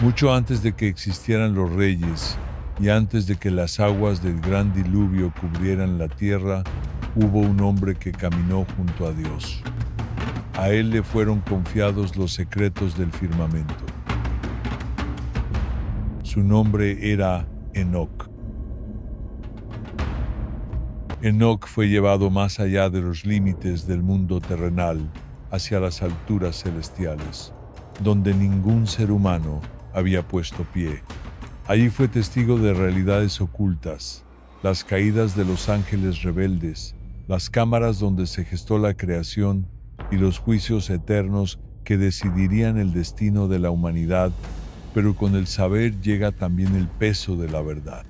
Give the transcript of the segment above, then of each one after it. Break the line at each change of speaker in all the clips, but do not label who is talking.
Mucho antes de que existieran los reyes y antes de que las aguas del gran diluvio cubrieran la tierra, hubo un hombre que caminó junto a Dios. A él le fueron confiados los secretos del firmamento. Su nombre era Enoc. Enoc fue llevado más allá de los límites del mundo terrenal, hacia las alturas celestiales, donde ningún ser humano había puesto pie. Allí fue testigo de realidades ocultas, las caídas de los ángeles rebeldes, las cámaras donde se gestó la creación y los juicios eternos que decidirían el destino de la humanidad, pero con el saber llega también el peso de la verdad.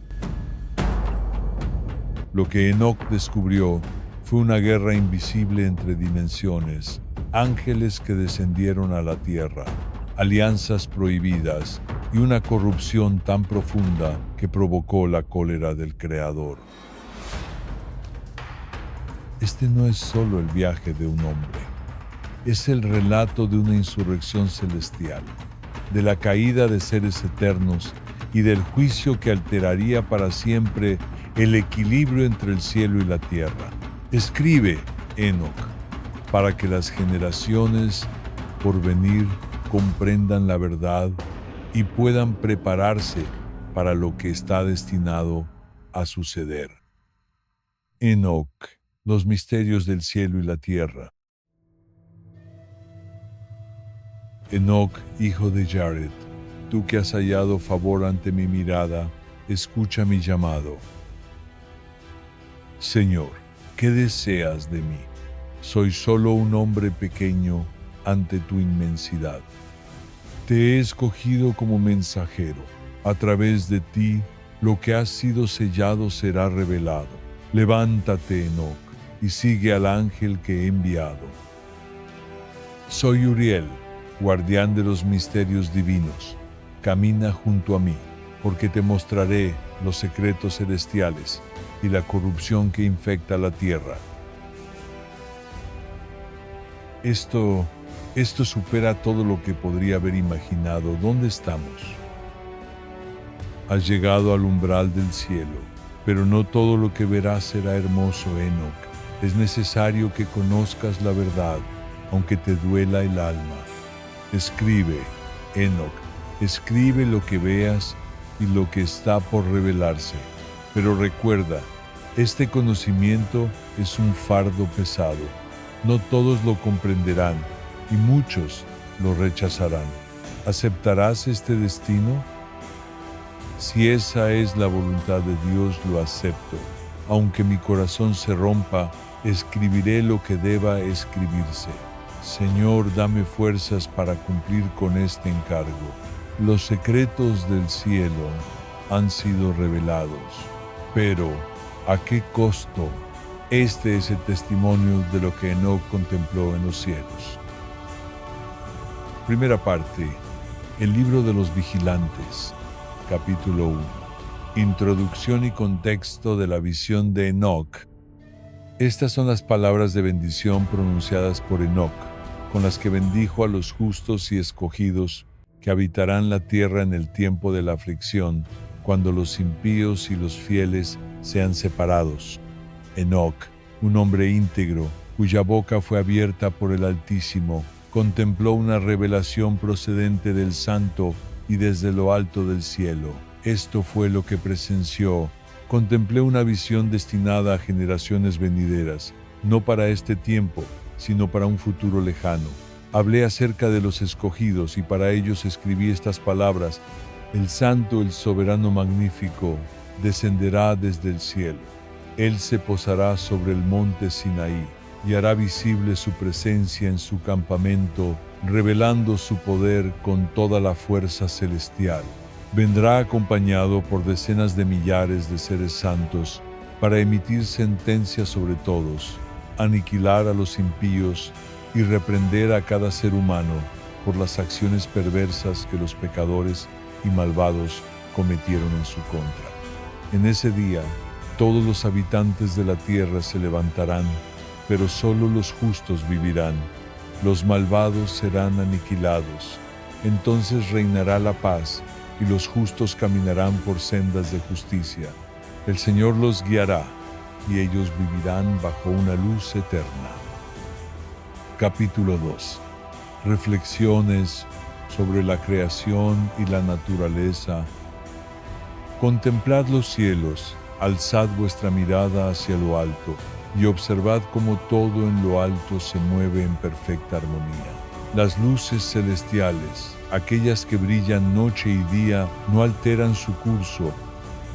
Lo que Enoc descubrió fue una guerra invisible entre dimensiones, ángeles que descendieron a la tierra, alianzas prohibidas y una corrupción tan profunda que provocó la cólera del Creador. Este no es solo el viaje de un hombre, es el relato de una insurrección celestial, de la caída de seres eternos y del juicio que alteraría para siempre el equilibrio entre el cielo y la tierra. Escribe, Enoc, para que las generaciones por venir comprendan la verdad y puedan prepararse para lo que está destinado a suceder. Enoc, los misterios del cielo y la tierra. Enoc, hijo de Jared, tú que has hallado favor ante mi mirada, escucha mi llamado. Señor, ¿qué deseas de mí? Soy solo un hombre pequeño ante tu inmensidad. Te he escogido como mensajero. A través de ti, lo que ha sido sellado será revelado. Levántate, Enoc, y sigue al ángel que he enviado. Soy Uriel, guardián de los misterios divinos. Camina junto a mí, porque te mostraré los secretos celestiales y la corrupción que infecta la tierra. Esto supera todo lo que podría haber imaginado. ¿Dónde estamos? Has llegado al umbral del cielo, pero no todo lo que verás será hermoso, Enoc. Es necesario que conozcas la verdad, aunque te duela el alma. Escribe, Enoc, escribe lo que veas y lo que está por revelarse. Pero recuerda, este conocimiento es un fardo pesado. No todos lo comprenderán y muchos lo rechazarán. ¿Aceptarás este destino? Si esa es la voluntad de Dios, lo acepto. Aunque mi corazón se rompa, escribiré lo que deba escribirse. Señor, dame fuerzas para cumplir con este encargo. Los secretos del cielo han sido revelados, pero ¿a qué costo? Este es el testimonio de lo que Enoc contempló en los cielos. Primera parte, el libro de los vigilantes, capítulo 1. Introducción y contexto de la visión de Enoc. Estas son las palabras de bendición pronunciadas por Enoc, con las que bendijo a los justos y escogidos que habitarán la tierra en el tiempo de la aflicción, cuando los impíos y los fieles sean separados. Enoc, un hombre íntegro, cuya boca fue abierta por el Altísimo, contempló una revelación procedente del Santo y desde lo alto del cielo. Esto fue lo que presenció. Contemplé una visión destinada a generaciones venideras, no para este tiempo, sino para un futuro lejano. Hablé acerca de los escogidos y para ellos escribí estas palabras. El Santo, el Soberano Magnífico, descenderá desde el cielo. Él se posará sobre el monte Sinaí y hará visible su presencia en su campamento, revelando su poder con toda la fuerza celestial. Vendrá acompañado por decenas de millares de seres santos para emitir sentencia sobre todos, aniquilar a los impíos y reprender a cada ser humano por las acciones perversas que los pecadores y malvados cometieron en su contra. En ese día, todos los habitantes de la tierra se levantarán, pero solo los justos vivirán. Los malvados serán aniquilados, Entonces reinará la paz, y los justos caminarán por sendas de justicia. El Señor los guiará, y ellos vivirán bajo una luz eterna. Capítulo 2. Reflexiones sobre la creación y la naturaleza. Contemplad los cielos, alzad vuestra mirada hacia lo alto, y observad cómo todo en lo alto se mueve en perfecta armonía. Las luces celestiales, aquellas que brillan noche y día, no alteran su curso.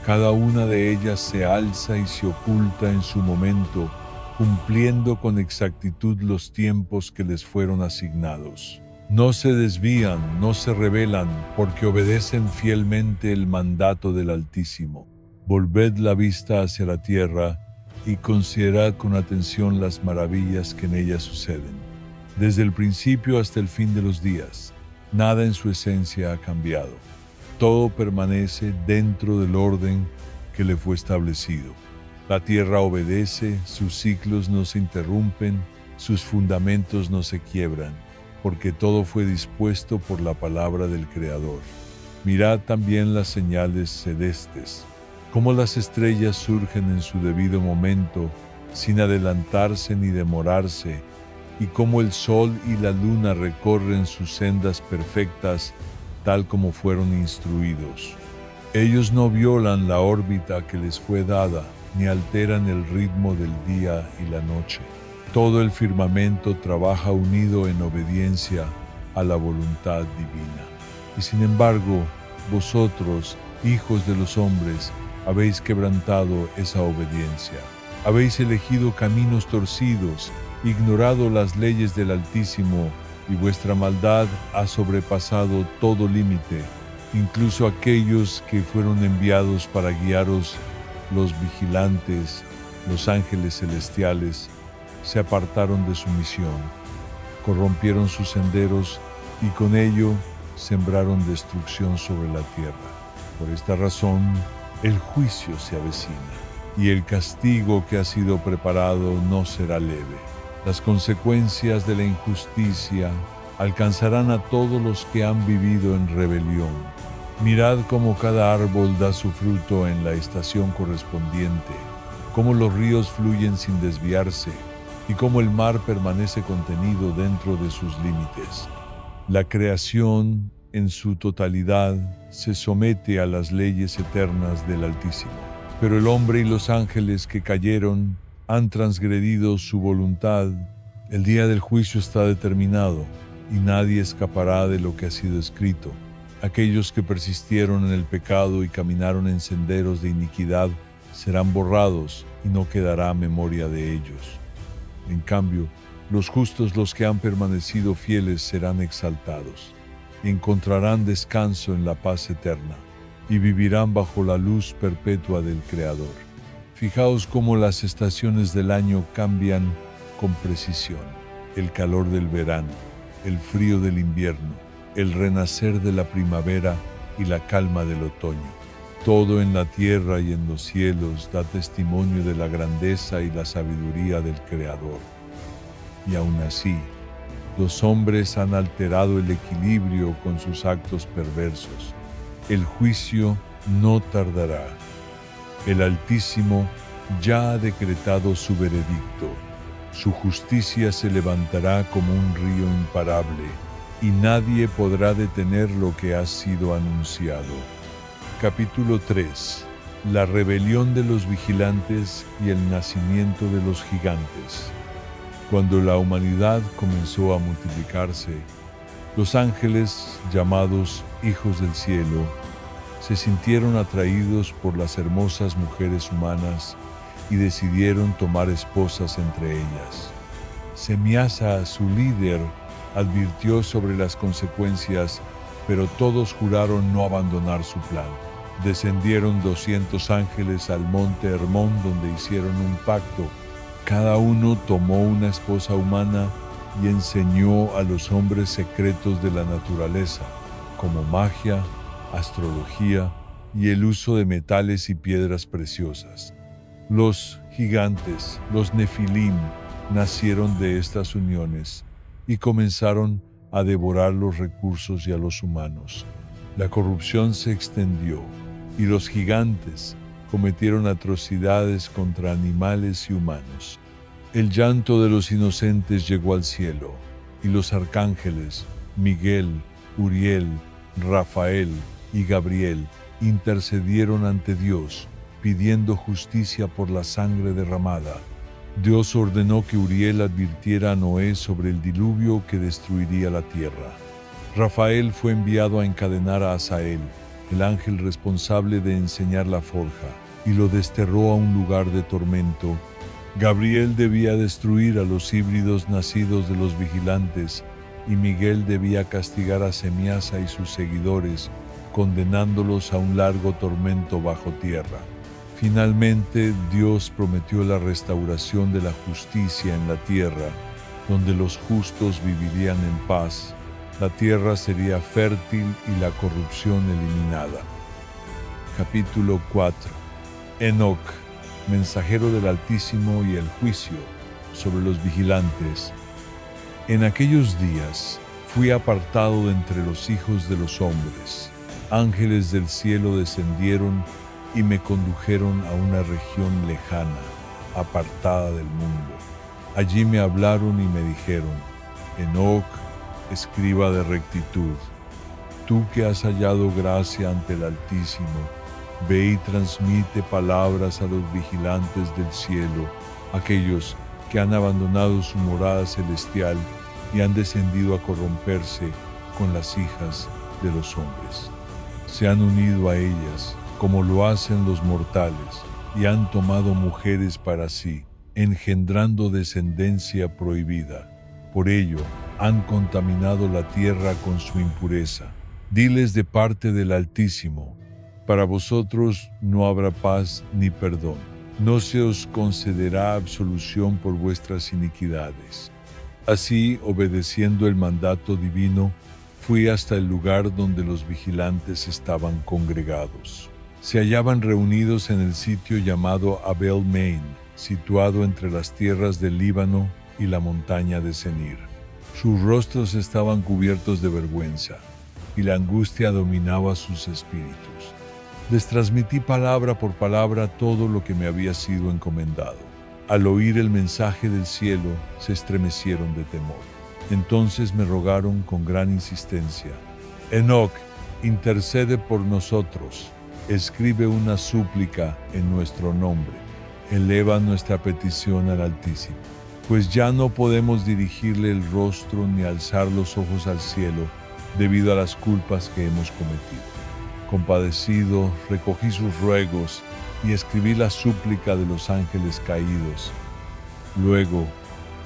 Cada una de ellas se alza y se oculta en su momento, cumpliendo con exactitud los tiempos que les fueron asignados. No se desvían, no se rebelan, porque obedecen fielmente el mandato del Altísimo. Volved la vista hacia la tierra y considerad con atención las maravillas que en ella suceden. Desde el principio hasta el fin de los días, nada en su esencia ha cambiado. Todo permanece dentro del orden que le fue establecido. La tierra obedece, sus ciclos no se interrumpen, sus fundamentos no se quiebran, porque todo fue dispuesto por la palabra del Creador. Mirad también las señales celestes, cómo las estrellas surgen en su debido momento, sin adelantarse ni demorarse, y cómo el sol y la luna recorren sus sendas perfectas, tal como fueron instruidos. Ellos no violan la órbita que les fue dada, ni alteran el ritmo del día y la noche. Todo el firmamento trabaja unido en obediencia a la voluntad divina. Y sin embargo, vosotros, hijos de los hombres, habéis quebrantado esa obediencia. Habéis elegido caminos torcidos, ignorado las leyes del Altísimo, y vuestra maldad ha sobrepasado todo límite, incluso aquellos que fueron enviados para guiaros. Los vigilantes, los ángeles celestiales, se apartaron de su misión, corrompieron sus senderos y con ello sembraron destrucción sobre la tierra. Por esta razón, el juicio se avecina, y el castigo que ha sido preparado no será leve. Las consecuencias de la injusticia alcanzarán a todos los que han vivido en rebelión. Mirad cómo cada árbol da su fruto en la estación correspondiente, cómo los ríos fluyen sin desviarse y cómo el mar permanece contenido dentro de sus límites. La creación, en su totalidad, se somete a las leyes eternas del Altísimo. Pero el hombre y los ángeles que cayeron han transgredido su voluntad. El día del juicio está determinado y nadie escapará de lo que ha sido escrito. Aquellos que persistieron en el pecado y caminaron en senderos de iniquidad serán borrados y no quedará memoria de ellos. En cambio, los justos, los que han permanecido fieles, serán exaltados. Encontrarán descanso en la paz eterna y vivirán bajo la luz perpetua del Creador. Fijaos cómo las estaciones del año cambian con precisión. El calor del verano, el frío del invierno, el renacer de la primavera y la calma del otoño. Todo en la tierra y en los cielos da testimonio de la grandeza y la sabiduría del Creador. Y aún así, los hombres han alterado el equilibrio con sus actos perversos. El juicio no tardará. El Altísimo ya ha decretado su veredicto. Su justicia se levantará como un río imparable, y nadie podrá detener lo que ha sido anunciado. Capítulo 3. La rebelión de los vigilantes y el nacimiento de los gigantes. Cuando la humanidad comenzó a multiplicarse, los ángeles, llamados hijos del cielo, se sintieron atraídos por las hermosas mujeres humanas y decidieron tomar esposas entre ellas. Semiasa, su líder, advirtió sobre las consecuencias, pero todos juraron no abandonar su plan. Descendieron 200 ángeles al monte Hermón, donde hicieron un pacto. Cada uno tomó una esposa humana y enseñó a los hombres secretos de la naturaleza, como magia, astrología y el uso de metales y piedras preciosas. Los gigantes, los nefilim, nacieron de estas uniones y comenzaron a devorar los recursos y a los humanos. La corrupción se extendió y los gigantes cometieron atrocidades contra animales y humanos. El llanto de los inocentes llegó al cielo, y los arcángeles Miguel, Uriel, Rafael y Gabriel intercedieron ante Dios, pidiendo justicia por la sangre derramada. Dios ordenó que Uriel advirtiera a Noé sobre el diluvio que destruiría la tierra. Rafael fue enviado a encadenar a Asael, el ángel responsable de enseñar la forja, y lo desterró a un lugar de tormento. Gabriel debía destruir a los híbridos nacidos de los vigilantes, y Miguel debía castigar a Semiasa y sus seguidores, condenándolos a un largo tormento bajo tierra. Finalmente, Dios prometió la restauración de la justicia en la tierra, donde los justos vivirían en paz. La tierra sería fértil y la corrupción eliminada. Capítulo 4. Enoc, mensajero del Altísimo y el juicio sobre los vigilantes. En aquellos días fui apartado de entre los hijos de los hombres. Ángeles del cielo descendieron y me condujeron a una región lejana, apartada del mundo. Allí me hablaron y me dijeron: Enoc, escriba de rectitud, tú que has hallado gracia ante el Altísimo, ve y transmite palabras a los vigilantes del cielo, aquellos que han abandonado su morada celestial y han descendido a corromperse con las hijas de los hombres. Se han unido a ellas, como lo hacen los mortales, y han tomado mujeres para sí, engendrando descendencia prohibida. Por ello, han contaminado la tierra con su impureza. Diles de parte del Altísimo: para vosotros no habrá paz ni perdón. No se os concederá absolución por vuestras iniquidades. Así, obedeciendo el mandato divino, fui hasta el lugar donde los vigilantes estaban congregados. Se hallaban reunidos en el sitio llamado Abel Main, situado entre las tierras del Líbano y la montaña de Senir. Sus rostros estaban cubiertos de vergüenza, y la angustia dominaba sus espíritus. Les transmití palabra por palabra todo lo que me había sido encomendado. Al oír el mensaje del cielo, se estremecieron de temor. Entonces me rogaron con gran insistencia: Enoc, intercede por nosotros, escribe una súplica en nuestro nombre, eleva nuestra petición al Altísimo, pues ya no podemos dirigirle el rostro ni alzar los ojos al cielo debido a las culpas que hemos cometido. Compadecido, recogí sus ruegos y escribí la súplica de los ángeles caídos. Luego,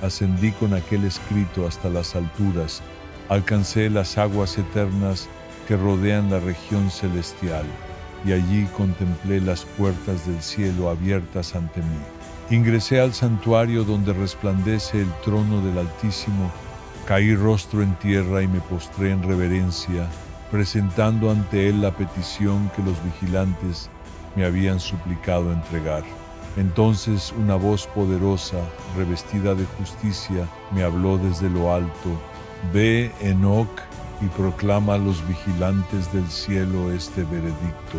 ascendí con aquel escrito hasta las alturas, alcancé las aguas eternas que rodean la región celestial, y allí contemplé las puertas del cielo abiertas ante mí. Ingresé al santuario donde resplandece el trono del Altísimo, caí rostro en tierra y me postré en reverencia, presentando ante él la petición que los vigilantes me habían suplicado entregar. Entonces una voz poderosa, revestida de justicia, me habló desde lo alto: Ve, Enoc, y proclama a los vigilantes del cielo este veredicto.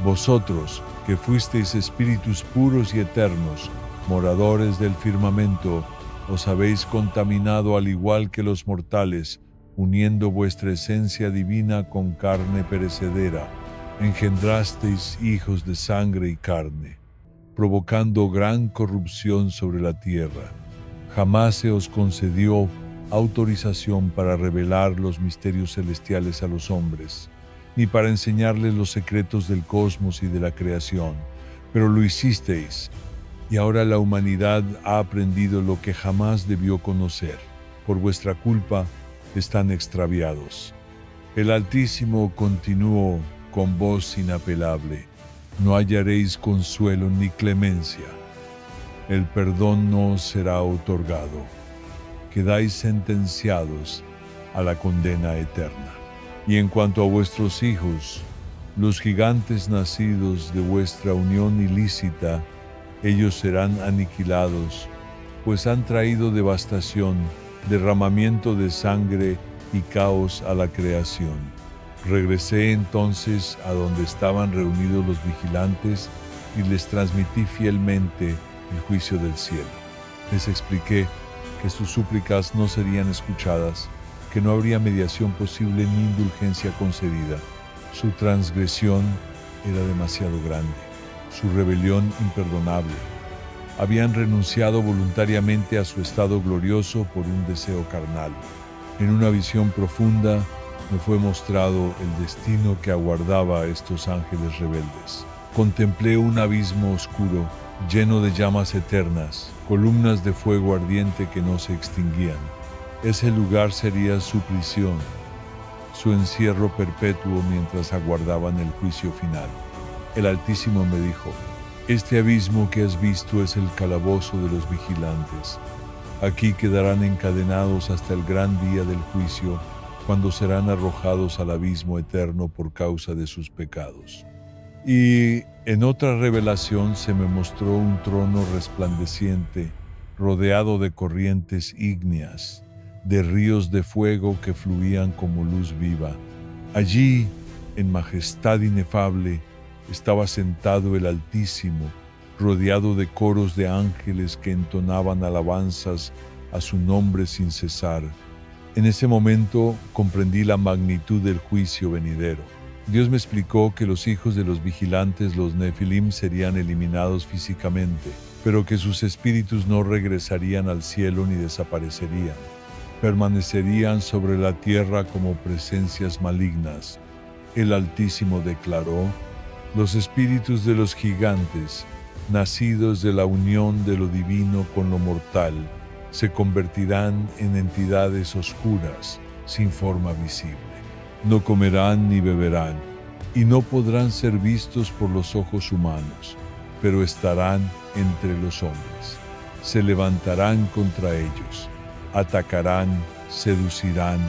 Vosotros, que fuisteis espíritus puros y eternos, moradores del firmamento, os habéis contaminado al igual que los mortales, uniendo vuestra esencia divina con carne perecedera. Engendrasteis hijos de sangre y carne, provocando gran corrupción sobre la tierra. Jamás se os concedió autorización para revelar los misterios celestiales a los hombres, ni para enseñarles los secretos del cosmos y de la creación, pero lo hicisteis, y ahora la humanidad ha aprendido lo que jamás debió conocer. Por vuestra culpa están extraviados. El Altísimo continuó con voz inapelable: no hallaréis consuelo ni clemencia. El perdón no os será otorgado. Quedáis sentenciados a la condena eterna. Y en cuanto a vuestros hijos, los gigantes nacidos de vuestra unión ilícita, ellos serán aniquilados, pues han traído devastación, derramamiento de sangre y caos a la creación. Regresé entonces a donde estaban reunidos los vigilantes y les transmití fielmente el juicio del cielo. Les expliqué que sus súplicas no serían escuchadas, que no habría mediación posible ni indulgencia concedida. Su transgresión era demasiado grande, su rebelión imperdonable. Habían renunciado voluntariamente a su estado glorioso por un deseo carnal. En una visión profunda me fue mostrado el destino que aguardaba a estos ángeles rebeldes. Contemplé un abismo oscuro, lleno de llamas eternas, columnas de fuego ardiente que no se extinguían. Ese lugar sería su prisión, su encierro perpetuo mientras aguardaban el juicio final. El Altísimo me dijo: este abismo que has visto es el calabozo de los vigilantes. Aquí quedarán encadenados hasta el gran día del juicio, cuando serán arrojados al abismo eterno por causa de sus pecados. Y en otra revelación se me mostró un trono resplandeciente, rodeado de corrientes ígneas, de ríos de fuego que fluían como luz viva. Allí, en majestad inefable, estaba sentado el Altísimo, rodeado de coros de ángeles que entonaban alabanzas a su nombre sin cesar. En ese momento comprendí la magnitud del juicio venidero. Dios me explicó que los hijos de los vigilantes, los Nefilim, serían eliminados físicamente, pero que sus espíritus no regresarían al cielo ni desaparecerían. Permanecerían sobre la tierra como presencias malignas. El Altísimo declaró: los espíritus de los gigantes, nacidos de la unión de lo divino con lo mortal, se convertirán en entidades oscuras, sin forma visible. No comerán ni beberán, y no podrán ser vistos por los ojos humanos, pero estarán entre los hombres. Se levantarán contra ellos, atacarán, seducirán,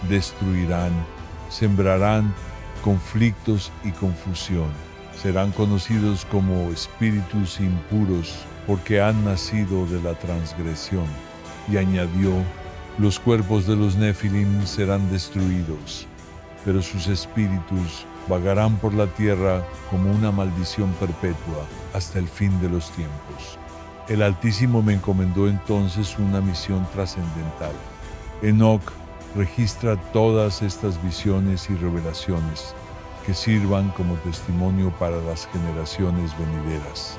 destruirán, sembrarán conflictos y confusión. Serán conocidos como espíritus impuros porque han nacido de la transgresión. Y añadió: los cuerpos de los Nefilim serán destruidos, pero sus espíritus vagarán por la tierra como una maldición perpetua hasta el fin de los tiempos. El Altísimo me encomendó entonces una misión trascendental. Enoc registra todas estas visiones y revelaciones que sirvan como testimonio para las generaciones venideras.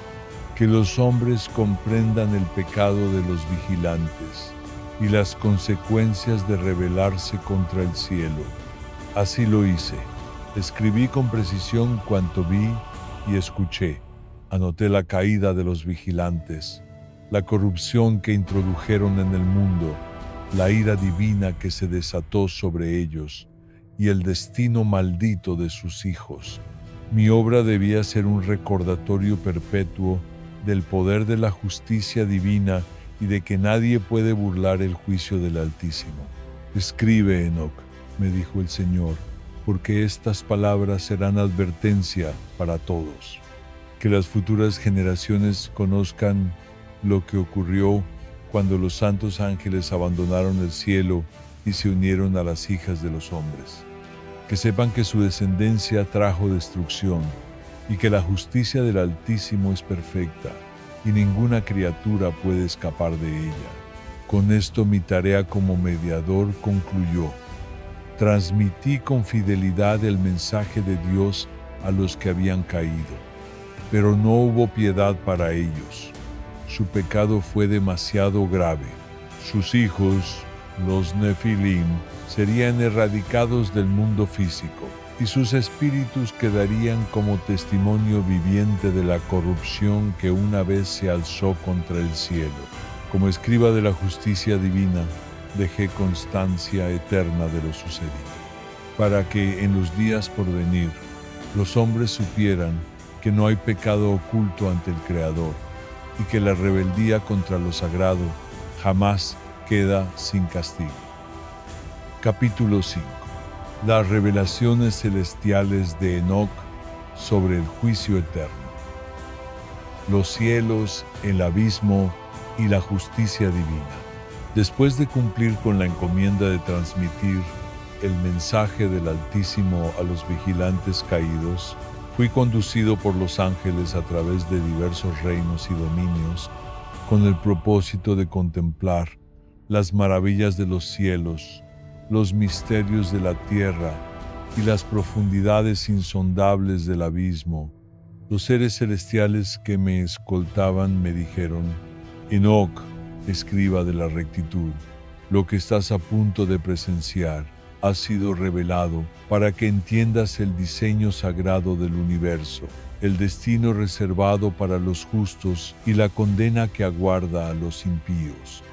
Que los hombres comprendan el pecado de los vigilantes y las consecuencias de rebelarse contra el cielo. Así lo hice. Escribí con precisión cuanto vi y escuché. Anoté la caída de los vigilantes, la corrupción que introdujeron en el mundo, la ira divina que se desató sobre ellos y el destino maldito de sus hijos. Mi obra debía ser un recordatorio perpetuo del poder de la justicia divina y de que nadie puede burlar el juicio del Altísimo. Escribe, Enoc, me dijo el Señor, porque estas palabras serán advertencia para todos. Que las futuras generaciones conozcan lo que ocurrió cuando los santos ángeles abandonaron el cielo y se unieron a las hijas de los hombres. Que sepan que su descendencia trajo destrucción y que la justicia del Altísimo es perfecta y ninguna criatura puede escapar de ella. Con esto mi tarea como mediador concluyó. Transmití con fidelidad el mensaje de Dios a los que habían caído, pero no hubo piedad para ellos. Su pecado fue demasiado grave. Sus hijos, los Nefilim, serían erradicados del mundo físico, y sus espíritus quedarían como testimonio viviente de la corrupción que una vez se alzó contra el cielo. Como escriba de la justicia divina, dejé constancia eterna de lo sucedido, para que en los días por venir los hombres supieran que no hay pecado oculto ante el Creador, y que la rebeldía contra lo sagrado jamás queda sin castigo. Capítulo 5. Las revelaciones celestiales de Enoc sobre el juicio eterno. Los cielos, el abismo y la justicia divina. Después de cumplir con la encomienda de transmitir el mensaje del Altísimo a los vigilantes caídos, fui conducido por los ángeles a través de diversos reinos y dominios con el propósito de contemplar las maravillas de los cielos, los misterios de la tierra y las profundidades insondables del abismo. Los seres celestiales que me escoltaban me dijeron: Enoc, escriba de la rectitud, lo que estás a punto de presenciar ha sido revelado para que entiendas el diseño sagrado del universo, el destino reservado para los justos y la condena que aguarda a los impíos.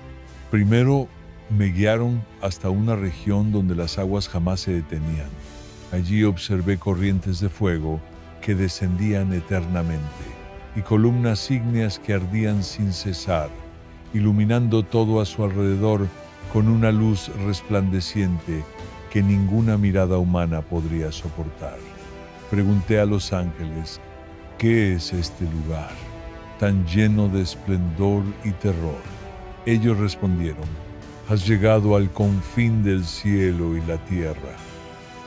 Primero me guiaron hasta una región donde las aguas jamás se detenían. Allí observé corrientes de fuego que descendían eternamente y columnas ígneas que ardían sin cesar, iluminando todo a su alrededor con una luz resplandeciente que ninguna mirada humana podría soportar. Pregunté a los ángeles: ¿qué es este lugar tan lleno de esplendor y terror? Ellos respondieron: has llegado al confín del cielo y la tierra.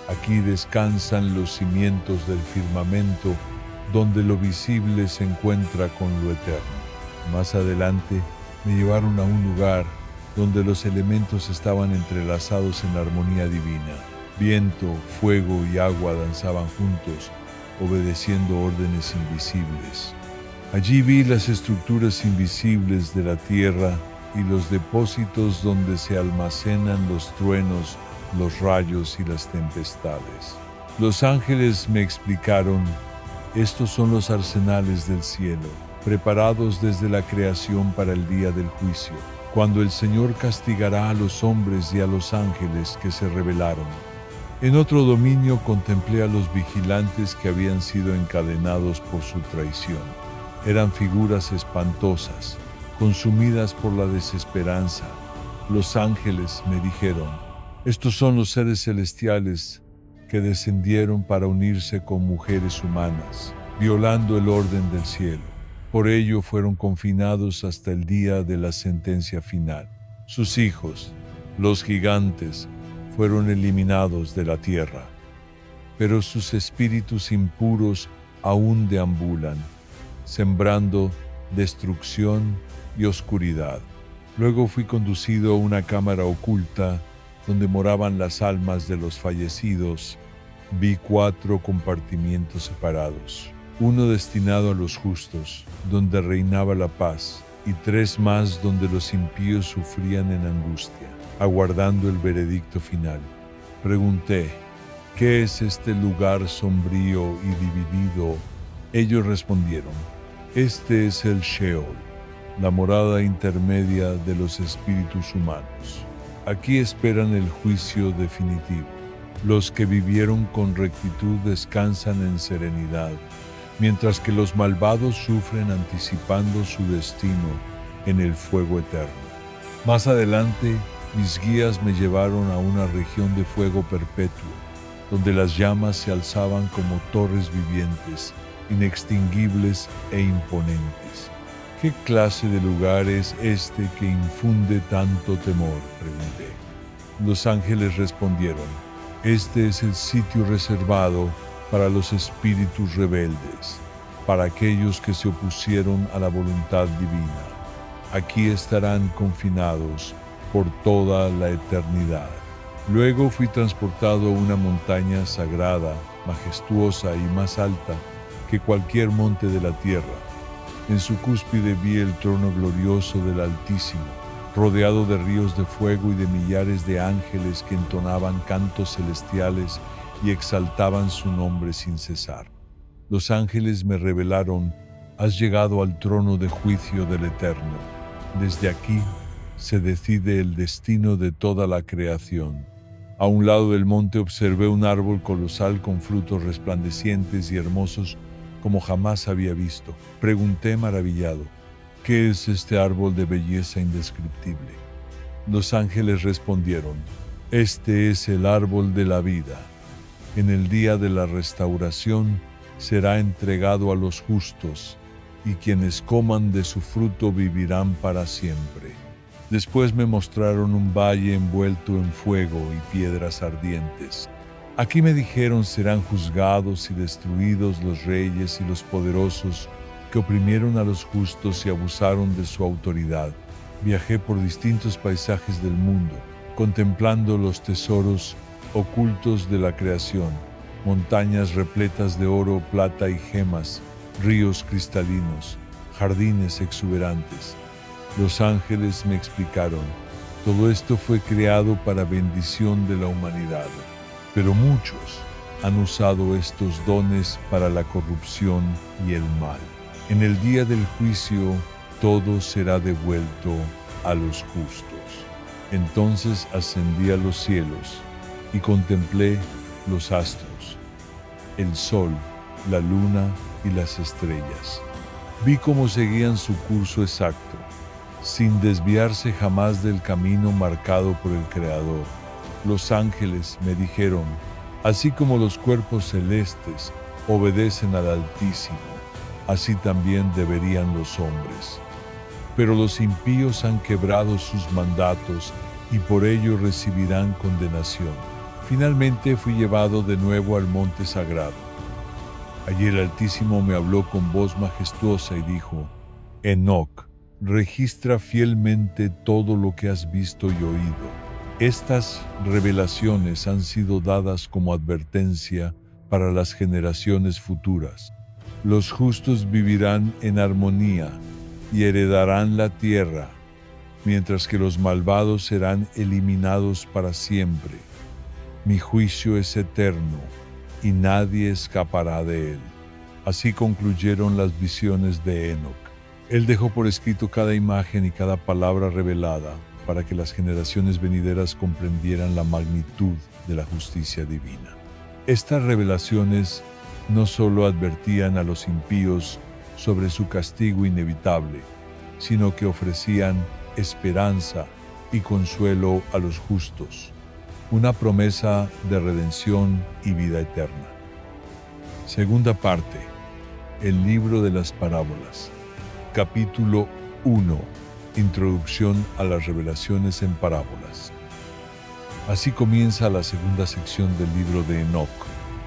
Aquí descansan los cimientos del firmamento, donde lo visible se encuentra con lo eterno. Más adelante me llevaron a un lugar donde los elementos estaban entrelazados en armonía divina. Viento, fuego y agua danzaban juntos, obedeciendo órdenes invisibles. Allí vi las estructuras invisibles de la tierra y los depósitos donde se almacenan los truenos, los rayos y las tempestades. Los ángeles me explicaron: estos son los arsenales del cielo, preparados desde la creación para el día del juicio, cuando el Señor castigará a los hombres y a los ángeles que se rebelaron. En otro dominio contemplé a los vigilantes que habían sido encadenados por su traición. Eran figuras espantosas, consumidas por la desesperanza. Los ángeles me dijeron: estos son los seres celestiales que descendieron para unirse con mujeres humanas, violando el orden del cielo. Por ello fueron confinados hasta el día de la sentencia final. Sus hijos, los gigantes, fueron eliminados de la tierra, pero sus espíritus impuros aún deambulan, sembrando destrucción y oscuridad. Luego fui conducido a una cámara oculta donde moraban las almas de los fallecidos. Vi 4 compartimientos separados, uno destinado a los justos, donde reinaba la paz, y 3 más donde los impíos sufrían en angustia, aguardando el veredicto final. Pregunté: ¿qué es este lugar sombrío y dividido? Ellos respondieron: este es el Sheol, la morada intermedia de los espíritus humanos. Aquí esperan el juicio definitivo. Los que vivieron con rectitud descansan en serenidad, mientras que los malvados sufren anticipando su destino en el fuego eterno. Más adelante, mis guías me llevaron a una región de fuego perpetuo, donde las llamas se alzaban como torres vivientes, inextinguibles e imponentes. ¿Qué clase de lugar es este que infunde tanto temor?, pregunté. Los ángeles respondieron: este es el sitio reservado para los espíritus rebeldes, para aquellos que se opusieron a la voluntad divina. Aquí estarán confinados por toda la eternidad. Luego fui transportado a una montaña sagrada, majestuosa y más alta que cualquier monte de la tierra. En su cúspide vi el trono glorioso del Altísimo, rodeado de ríos de fuego y de millares de ángeles que entonaban cantos celestiales y exaltaban su nombre sin cesar. Los ángeles me revelaron: has llegado al trono de juicio del Eterno. Desde aquí se decide el destino de toda la creación. A un lado del monte observé un árbol colosal con frutos resplandecientes y hermosos como jamás había visto. Pregunté maravillado: ¿qué es este árbol de belleza indescriptible? Los ángeles respondieron: este es el árbol de la vida. En el día de la restauración será entregado a los justos, y quienes coman de su fruto vivirán para siempre. Después me mostraron un valle envuelto en fuego y piedras ardientes. Aquí me dijeron serán juzgados y destruidos los reyes y los poderosos que oprimieron a los justos y abusaron de su autoridad. Viajé por distintos paisajes del mundo, contemplando los tesoros ocultos de la creación, montañas repletas de oro, plata y gemas, ríos cristalinos, jardines exuberantes. Los ángeles me explicaron, todo esto fue creado para bendición de la humanidad, pero muchos han usado estos dones para la corrupción y el mal. En el día del juicio, todo será devuelto a los justos. Entonces ascendí a los cielos y contemplé los astros, el sol, la luna y las estrellas. Vi cómo seguían su curso exacto, sin desviarse jamás del camino marcado por el Creador. Los ángeles me dijeron, así como los cuerpos celestes obedecen al Altísimo, así también deberían los hombres. Pero los impíos han quebrado sus mandatos y por ello recibirán condenación. Finalmente fui llevado de nuevo al monte sagrado. Allí el Altísimo me habló con voz majestuosa y dijo, Enoc, registra fielmente todo lo que has visto y oído. Estas revelaciones han sido dadas como advertencia para las generaciones futuras. Los justos vivirán en armonía y heredarán la tierra, mientras que los malvados serán eliminados para siempre. Mi juicio es eterno y nadie escapará de él. Así concluyeron las visiones de Enoc. Él dejó por escrito cada imagen y cada palabra revelada para que las generaciones venideras comprendieran la magnitud de la justicia divina. Estas revelaciones no solo advertían a los impíos sobre su castigo inevitable, sino que ofrecían esperanza y consuelo a los justos, una promesa de redención y vida eterna. Segunda parte, el libro de las parábolas. Capítulo 1. Introducción a las revelaciones en parábolas. Así comienza la segunda sección del libro de Enoc,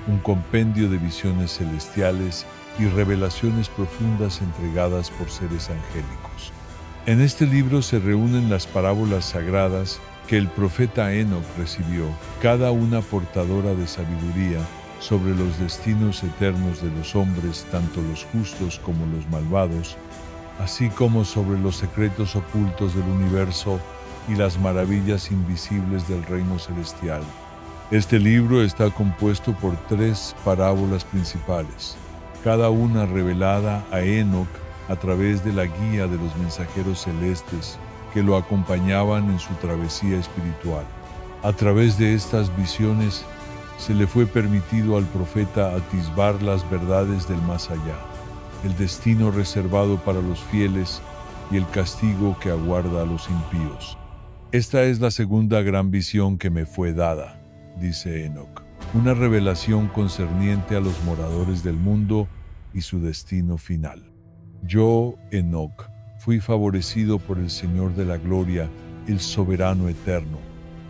un compendio de visiones celestiales y revelaciones profundas entregadas por seres angélicos. En este libro se reúnen las parábolas sagradas que el profeta Enoc recibió, cada una portadora de sabiduría sobre los destinos eternos de los hombres, tanto los justos como los malvados, así como sobre los secretos ocultos del universo y las maravillas invisibles del reino celestial. Este libro está compuesto por 3 parábolas principales, cada una revelada a Enoc a través de la guía de los mensajeros celestes que lo acompañaban en su travesía espiritual. A través de estas visiones se le fue permitido al profeta atisbar las verdades del más allá, el destino reservado para los fieles y el castigo que aguarda a los impíos. Esta es la segunda gran visión que me fue dada, dice Enoc, una revelación concerniente a los moradores del mundo y su destino final. Yo, Enoc, fui favorecido por el Señor de la Gloria, el Soberano Eterno,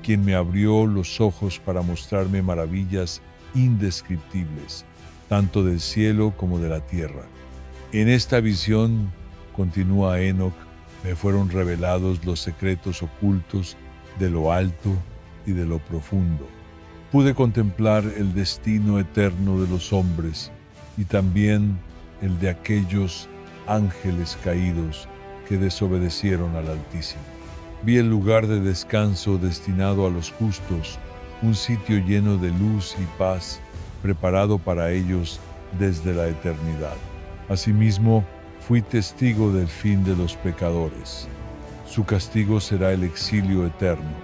quien me abrió los ojos para mostrarme maravillas indescriptibles, tanto del cielo como de la tierra. En esta visión, continúa Enoc, me fueron revelados los secretos ocultos de lo alto y de lo profundo. Pude contemplar el destino eterno de los hombres y también el de aquellos ángeles caídos que desobedecieron al Altísimo. Vi el lugar de descanso destinado a los justos, un sitio lleno de luz y paz, preparado para ellos desde la eternidad. Asimismo, fui testigo del fin de los pecadores. Su castigo será el exilio eterno,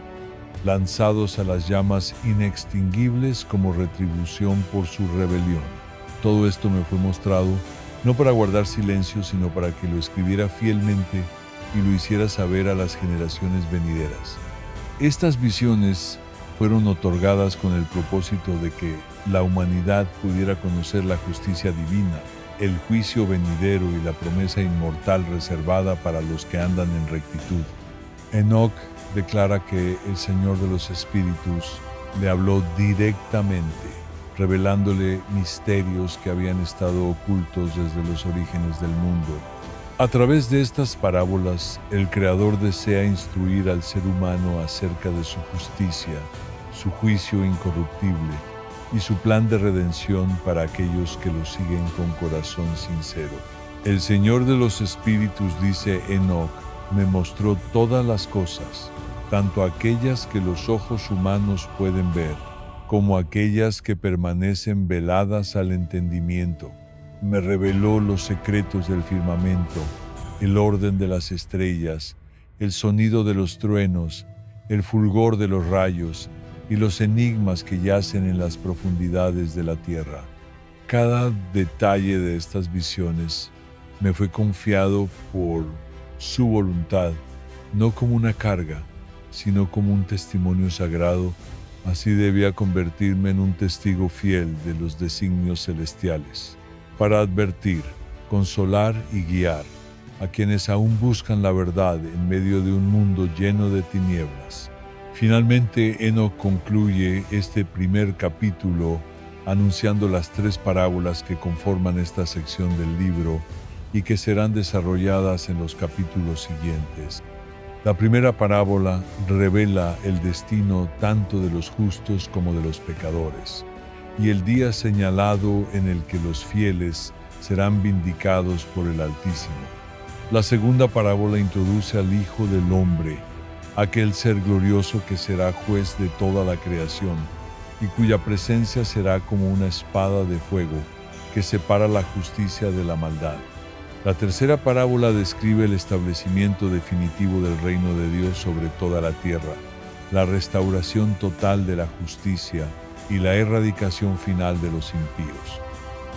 lanzados a las llamas inextinguibles como retribución por su rebelión. Todo esto me fue mostrado no para guardar silencio, sino para que lo escribiera fielmente y lo hiciera saber a las generaciones venideras. Estas visiones fueron otorgadas con el propósito de que la humanidad pudiera conocer la justicia divina, el juicio venidero y la promesa inmortal reservada para los que andan en rectitud. Enoc declara que el Señor de los Espíritus le habló directamente, revelándole misterios que habían estado ocultos desde los orígenes del mundo. A través de estas parábolas, el Creador desea instruir al ser humano acerca de su justicia, su juicio incorruptible y su plan de redención para aquellos que lo siguen con corazón sincero. El Señor de los Espíritus, dice Enoc, me mostró todas las cosas, tanto aquellas que los ojos humanos pueden ver, como aquellas que permanecen veladas al entendimiento. Me reveló los secretos del firmamento, el orden de las estrellas, el sonido de los truenos, el fulgor de los rayos y los enigmas que yacen en las profundidades de la tierra. Cada detalle de estas visiones me fue confiado por su voluntad, no como una carga, sino como un testimonio sagrado. Así debía convertirme en un testigo fiel de los designios celestiales, para advertir, consolar y guiar a quienes aún buscan la verdad en medio de un mundo lleno de tinieblas. Finalmente, Enoc concluye este primer capítulo anunciando las 3 parábolas que conforman esta sección del libro y que serán desarrolladas en los capítulos siguientes. La primera parábola revela el destino tanto de los justos como de los pecadores, y el día señalado en el que los fieles serán vindicados por el Altísimo. La segunda parábola introduce al Hijo del Hombre, aquel ser glorioso que será juez de toda la creación, y cuya presencia será como una espada de fuego que separa la justicia de la maldad. La tercera parábola describe el establecimiento definitivo del reino de Dios sobre toda la tierra, la restauración total de la justicia y la erradicación final de los impíos.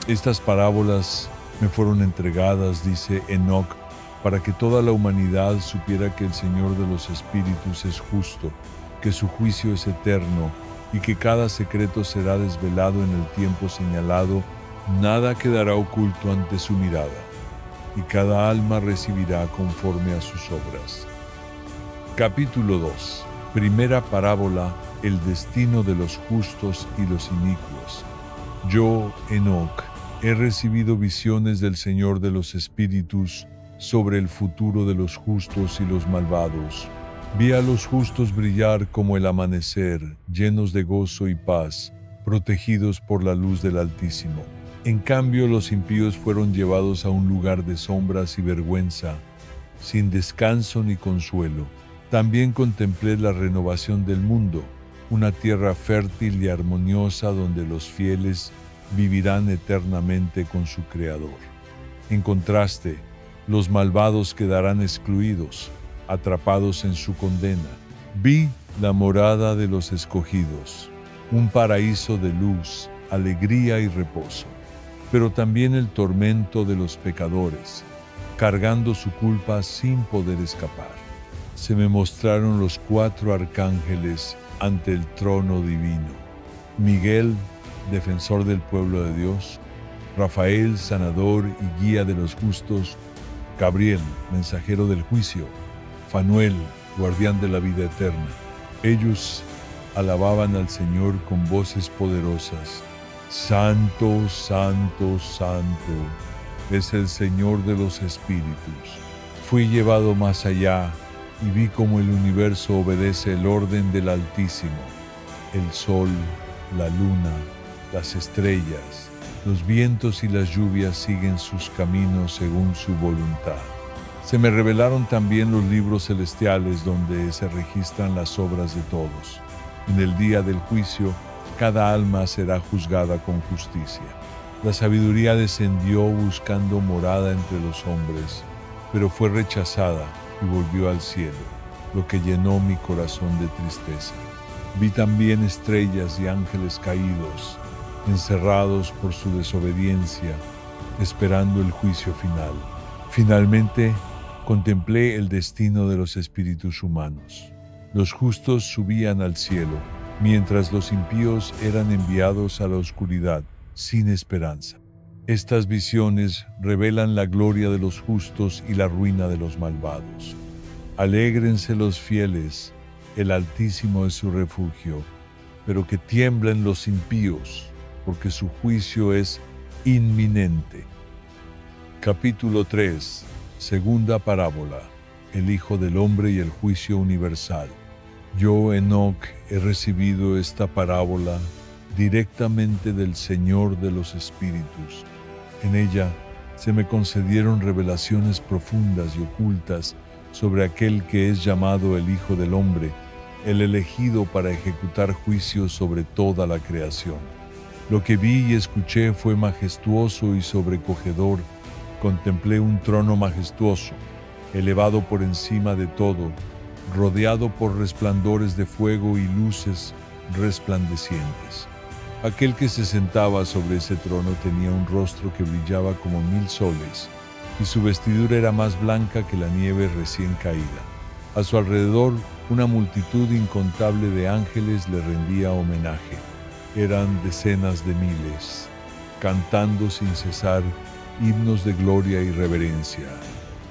Estas parábolas me fueron entregadas, dice Enoc, para que toda la humanidad supiera que el Señor de los Espíritus es justo, que su juicio es eterno y que cada secreto será desvelado en el tiempo señalado. Nada quedará oculto ante su mirada, y cada alma recibirá conforme a sus obras. Capítulo 2. Primera parábola, el destino de los justos y los inicuos. Yo, Enoc, he recibido visiones del Señor de los Espíritus sobre el futuro de los justos y los malvados. Vi a los justos brillar como el amanecer, llenos de gozo y paz, protegidos por la luz del Altísimo. En cambio, los impíos fueron llevados a un lugar de sombras y vergüenza, sin descanso ni consuelo. También contemplé la renovación del mundo, una tierra fértil y armoniosa donde los fieles vivirán eternamente con su Creador. En contraste, los malvados quedarán excluidos, atrapados en su condena. Vi la morada de los escogidos, un paraíso de luz, alegría y reposo, pero también el tormento de los pecadores, cargando su culpa sin poder escapar. Se me mostraron los 4 arcángeles ante el trono divino: Miguel, defensor del pueblo de Dios; Rafael, sanador y guía de los justos; Gabriel, mensajero del juicio; Fanuel, guardián de la vida eterna. Ellos alababan al Señor con voces poderosas: Santo, santo, santo es el Señor de los espíritus. Fui llevado más allá y vi cómo el universo obedece el orden del Altísimo. El sol, la luna, las estrellas, los vientos y las lluvias siguen sus caminos según su voluntad. Se me revelaron también los libros celestiales donde se registran las obras de todos. En el día del juicio, cada alma será juzgada con justicia. La sabiduría descendió buscando morada entre los hombres, pero fue rechazada y volvió al cielo, lo que llenó mi corazón de tristeza. Vi también estrellas y ángeles caídos, encerrados por su desobediencia, esperando el juicio final. Finalmente, contemplé el destino de los espíritus humanos. Los justos subían al cielo, mientras los impíos eran enviados a la oscuridad, sin esperanza. Estas visiones revelan la gloria de los justos y la ruina de los malvados. Alégrense los fieles, el Altísimo es su refugio, pero que tiemblen los impíos, porque su juicio es inminente. Capítulo 3. Segunda parábola. El Hijo del Hombre y el juicio universal. Yo, Enoc, he recibido esta parábola directamente del Señor de los Espíritus. En ella se me concedieron revelaciones profundas y ocultas sobre aquel que es llamado el Hijo del Hombre, el elegido para ejecutar juicios sobre toda la creación. Lo que vi y escuché fue majestuoso y sobrecogedor. Contemplé un trono majestuoso, elevado por encima de todo, rodeado por resplandores de fuego y luces resplandecientes. Aquel que se sentaba sobre ese trono tenía un rostro que brillaba como 1000 soles, y su vestidura era más blanca que la nieve recién caída. A su alrededor, una multitud incontable de ángeles le rendía homenaje. Eran decenas de miles, cantando sin cesar himnos de gloria y reverencia.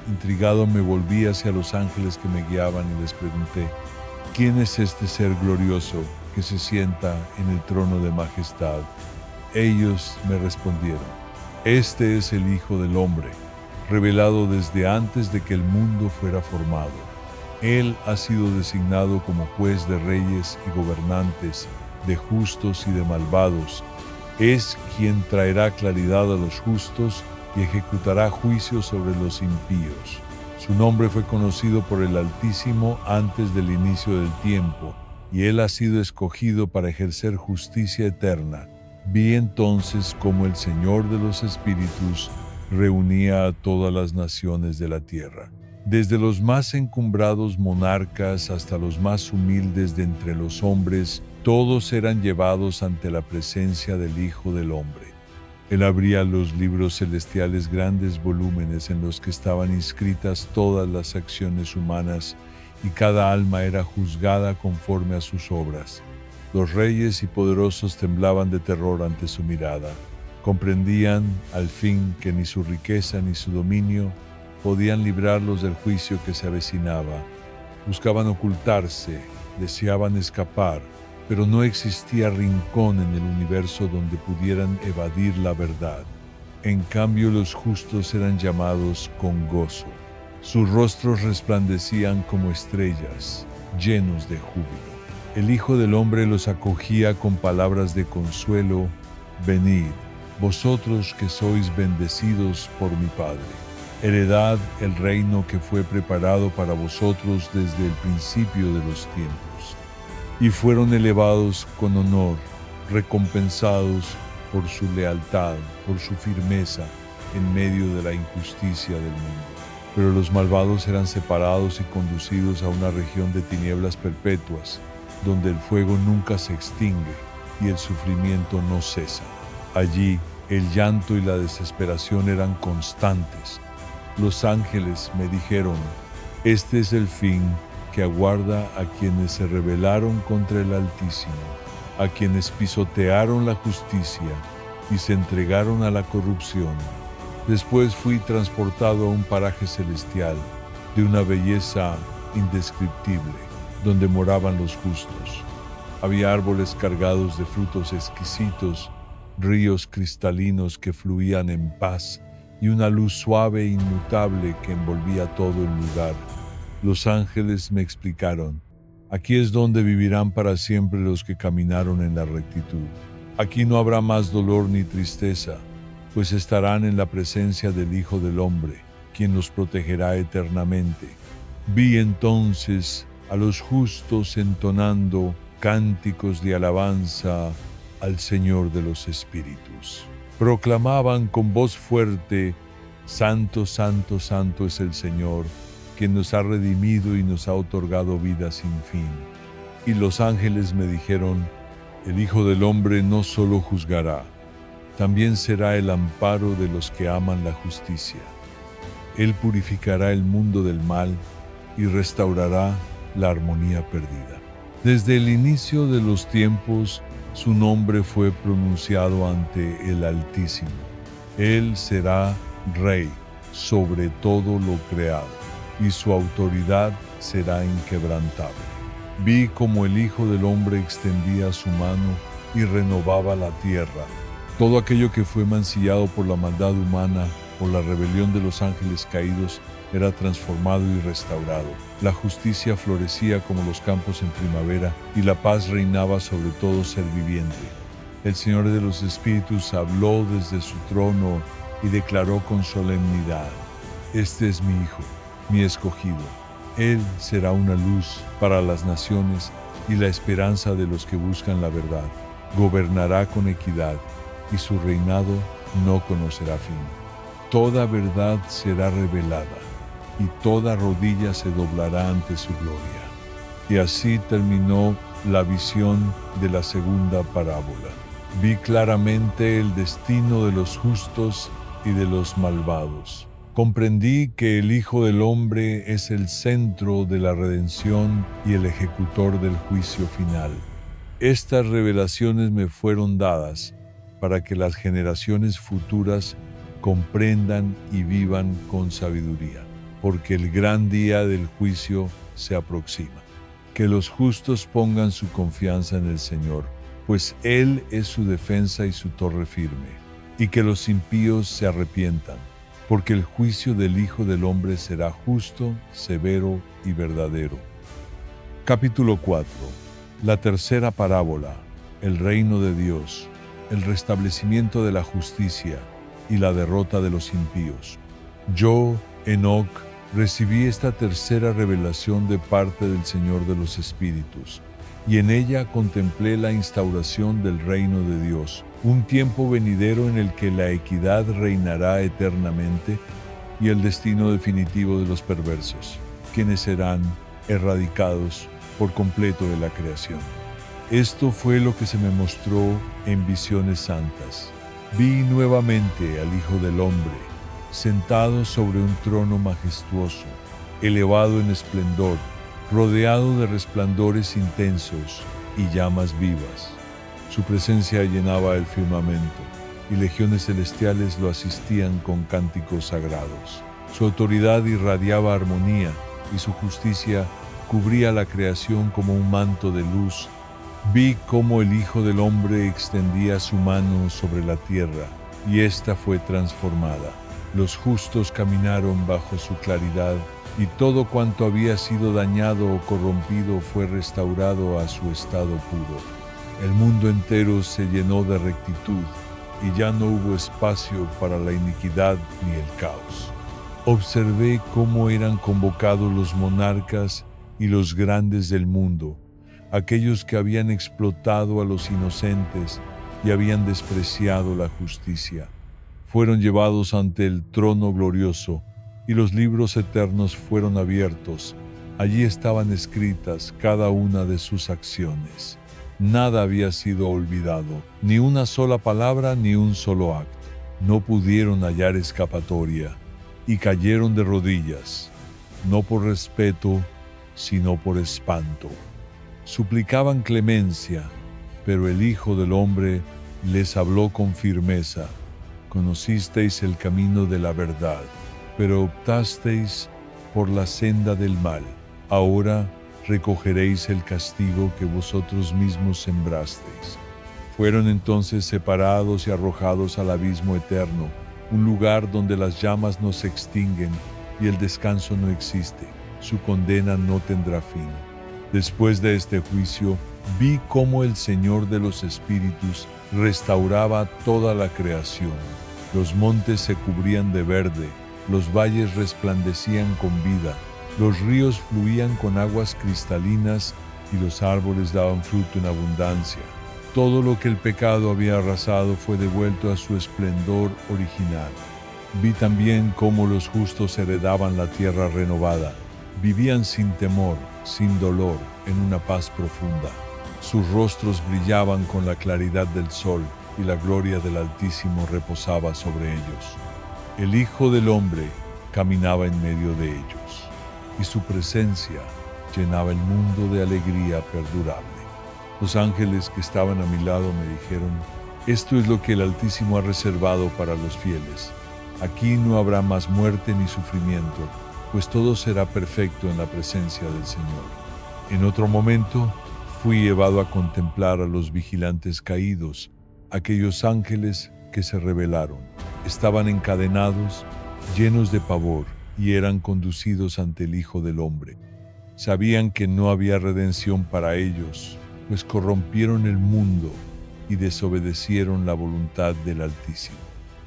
Intrigado me volví hacia los ángeles que me guiaban y les pregunté: ¿quién es este ser glorioso que se sienta en el trono de majestad? Ellos me respondieron: este es el Hijo del Hombre, revelado desde antes de que el mundo fuera formado. Él ha sido designado como juez de reyes y gobernantes, de justos y de malvados. Es quien traerá claridad a los justos y ejecutará juicio sobre los impíos. Su nombre fue conocido por el Altísimo antes del inicio del tiempo, y él ha sido escogido para ejercer justicia eterna. Vi entonces cómo el Señor de los Espíritus reunía a todas las naciones de la tierra, desde los más encumbrados monarcas hasta los más humildes de entre los hombres. Todos eran llevados ante la presencia del Hijo del Hombre. Él abría los libros celestiales, grandes volúmenes en los que estaban inscritas todas las acciones humanas, y cada alma era juzgada conforme a sus obras. Los reyes y poderosos temblaban de terror ante su mirada. Comprendían, al fin, que ni su riqueza ni su dominio podían librarlos del juicio que se avecinaba. Buscaban ocultarse, deseaban escapar, pero no existía rincón en el universo donde pudieran evadir la verdad. En cambio, los justos eran llamados con gozo. Sus rostros resplandecían como estrellas, llenos de júbilo. El Hijo del Hombre los acogía con palabras de consuelo: venid, vosotros que sois bendecidos por mi Padre. Heredad el reino que fue preparado para vosotros desde el principio de los tiempos. Y fueron elevados con honor, recompensados por su lealtad, por su firmeza en medio de la injusticia del mundo. Pero los malvados eran separados y conducidos a una región de tinieblas perpetuas, donde el fuego nunca se extingue y el sufrimiento no cesa. Allí el llanto y la desesperación eran constantes. Los ángeles me dijeron: este es el fin que aguarda a quienes se rebelaron contra el Altísimo, a quienes pisotearon la justicia y se entregaron a la corrupción. Después fui transportado a un paraje celestial, de una belleza indescriptible, donde moraban los justos. Había árboles cargados de frutos exquisitos, ríos cristalinos que fluían en paz, y una luz suave e inmutable que envolvía todo el lugar. Los ángeles me explicaron: aquí es donde vivirán para siempre los que caminaron en la rectitud. Aquí no habrá más dolor ni tristeza, pues estarán en la presencia del Hijo del Hombre, quien los protegerá eternamente. Vi entonces a los justos entonando cánticos de alabanza al Señor de los Espíritus. Proclamaban con voz fuerte: Santo, santo, santo es el Señor, quien nos ha redimido y nos ha otorgado vida sin fin. Y los ángeles me dijeron: el Hijo del Hombre no solo juzgará, también será el amparo de los que aman la justicia. Él purificará el mundo del mal y restaurará la armonía perdida. Desde el inicio de los tiempos, su nombre fue pronunciado ante el Altísimo. Él será Rey sobre todo lo creado, y su autoridad será inquebrantable. Vi como el Hijo del Hombre extendía su mano y renovaba la tierra. Todo aquello que fue mancillado por la maldad humana, por la rebelión de los ángeles caídos, era transformado y restaurado. La justicia florecía como los campos en primavera y la paz reinaba sobre todo ser viviente. El Señor de los Espíritus habló desde su trono y declaró con solemnidad: Este es mi Hijo, mi escogido. Él será una luz para las naciones y la esperanza de los que buscan la verdad. Gobernará con equidad y su reinado no conocerá fin. Toda verdad será revelada y toda rodilla se doblará ante su gloria. Y así terminó la visión de la segunda parábola. Vi claramente el destino de los justos y de los malvados. Comprendí que el Hijo del Hombre es el centro de la redención y el ejecutor del juicio final. Estas revelaciones me fueron dadas para que las generaciones futuras comprendan y vivan con sabiduría, porque el gran día del juicio se aproxima. Que los justos pongan su confianza en el Señor, pues Él es su defensa y su torre firme, y que los impíos se arrepientan, porque el juicio del Hijo del Hombre será justo, severo y verdadero. Capítulo 4. La tercera parábola, el reino de Dios, el restablecimiento de la justicia y la derrota de los impíos. Yo, Enoc, recibí esta tercera revelación de parte del Señor de los Espíritus, y en ella contemplé la instauración del reino de Dios, un tiempo venidero en el que la equidad reinará eternamente y el destino definitivo de los perversos, quienes serán erradicados por completo de la creación. Esto fue lo que se me mostró en visiones santas. Vi nuevamente al Hijo del Hombre, sentado sobre un trono majestuoso, elevado en esplendor, rodeado de resplandores intensos y llamas vivas. Su presencia llenaba el firmamento, y legiones celestiales lo asistían con cánticos sagrados. Su autoridad irradiaba armonía, y su justicia cubría la creación como un manto de luz. Vi cómo el Hijo del Hombre extendía su mano sobre la tierra, y ésta fue transformada. Los justos caminaron bajo su claridad, y todo cuanto había sido dañado o corrompido fue restaurado a su estado puro. El mundo entero se llenó de rectitud, y ya no hubo espacio para la iniquidad ni el caos. Observé cómo eran convocados los monarcas y los grandes del mundo, aquellos que habían explotado a los inocentes y habían despreciado la justicia. Fueron llevados ante el trono glorioso, y los libros eternos fueron abiertos. Allí estaban escritas cada una de sus acciones. Nada había sido olvidado, ni una sola palabra ni un solo acto. No pudieron hallar escapatoria, y cayeron de rodillas, no por respeto, sino por espanto. Suplicaban clemencia, pero el Hijo del Hombre les habló con firmeza. Conocisteis el camino de la verdad, pero optasteis por la senda del mal. Ahora recogeréis el castigo que vosotros mismos sembrasteis. Fueron entonces separados y arrojados al abismo eterno, un lugar donde las llamas no se extinguen y el descanso no existe. Su condena no tendrá fin. Después de este juicio, vi cómo el Señor de los Espíritus restauraba toda la creación. Los montes se cubrían de verde, los valles resplandecían con vida, los ríos fluían con aguas cristalinas y los árboles daban fruto en abundancia. Todo lo que el pecado había arrasado fue devuelto a su esplendor original. Vi también cómo los justos heredaban la tierra renovada. Vivían sin temor, sin dolor, en una paz profunda. Sus rostros brillaban con la claridad del sol y la gloria del Altísimo reposaba sobre ellos. El Hijo del Hombre caminaba en medio de ellos, y su presencia llenaba el mundo de alegría perdurable. Los ángeles que estaban a mi lado me dijeron: esto es lo que el Altísimo ha reservado para los fieles. Aquí no habrá más muerte ni sufrimiento, pues todo será perfecto en la presencia del Señor. En otro momento, fui llevado a contemplar a los vigilantes caídos, aquellos ángeles que se rebelaron. Estaban encadenados, llenos de pavor, y eran conducidos ante el Hijo del Hombre. Sabían que no había redención para ellos, pues corrompieron el mundo y desobedecieron la voluntad del Altísimo.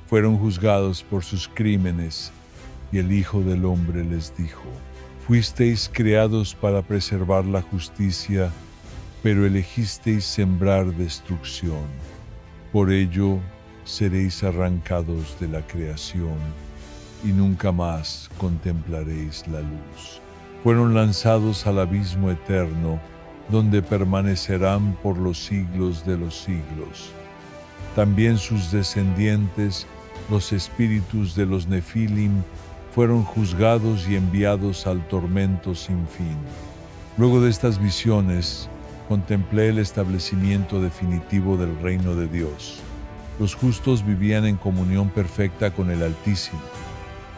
Fueron juzgados por sus crímenes, y el Hijo del Hombre les dijo: fuisteis creados para preservar la justicia, pero elegisteis sembrar destrucción. Por ello seréis arrancados de la creación, y nunca más contemplaréis la luz. Fueron lanzados al abismo eterno, donde permanecerán por los siglos de los siglos. También sus descendientes, los espíritus de los Nefilim, fueron juzgados y enviados al tormento sin fin. Luego de estas visiones, contemplé el establecimiento definitivo del reino de Dios. Los justos vivían en comunión perfecta con el Altísimo.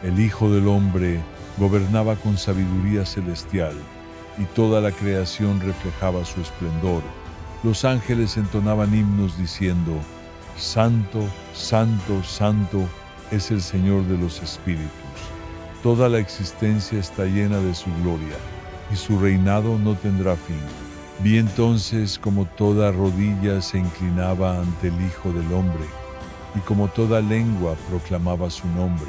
El Hijo del Hombre gobernaba con sabiduría celestial, y toda la creación reflejaba su esplendor. Los ángeles entonaban himnos diciendo: Santo, Santo, Santo es el Señor de los espíritus. Toda la existencia está llena de su gloria, y su reinado no tendrá fin. Vi entonces como toda rodilla se inclinaba ante el Hijo del Hombre, y como toda lengua proclamaba su nombre.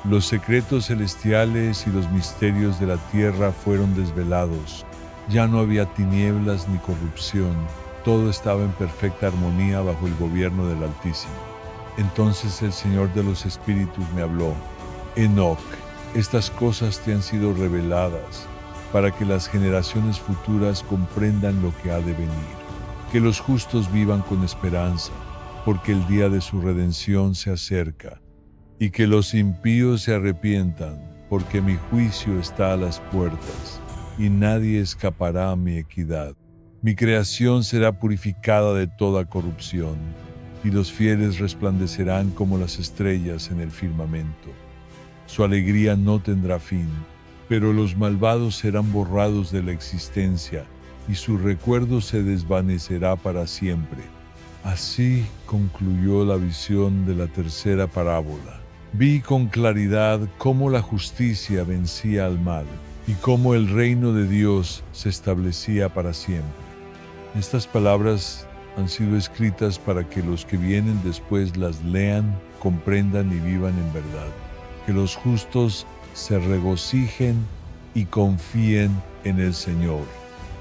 Los secretos celestiales y los misterios de la tierra fueron desvelados. Ya no había tinieblas ni corrupción. Todo estaba en perfecta armonía bajo el gobierno del Altísimo. Entonces el Señor de los Espíritus me habló: Enoc, estas cosas te han sido reveladas para que las generaciones futuras comprendan lo que ha de venir. Que los justos vivan con esperanza, porque el día de su redención se acerca. Y que los impíos se arrepientan, porque mi juicio está a las puertas, y nadie escapará a mi equidad. Mi creación será purificada de toda corrupción, y los fieles resplandecerán como las estrellas en el firmamento. Su alegría no tendrá fin, pero los malvados serán borrados de la existencia, y su recuerdo se desvanecerá para siempre. Así concluyó la visión de la tercera parábola. Vi con claridad cómo la justicia vencía al mal y cómo el reino de Dios se establecía para siempre. Estas palabras han sido escritas para que los que vienen después las lean, comprendan y vivan en verdad. Que los justos se regocijen y confíen en el Señor,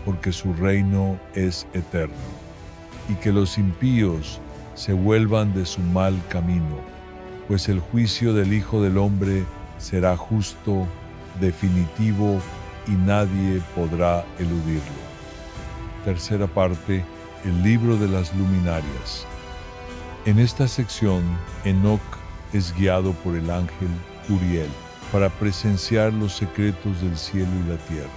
porque su reino es eterno. Y que los impíos se vuelvan de su mal camino, pues el juicio del Hijo del Hombre será justo, definitivo, y nadie podrá eludirlo. Tercera parte, el libro de las luminarias. En esta sección, Enoc es guiado por el ángel Uriel para presenciar los secretos del cielo y la tierra.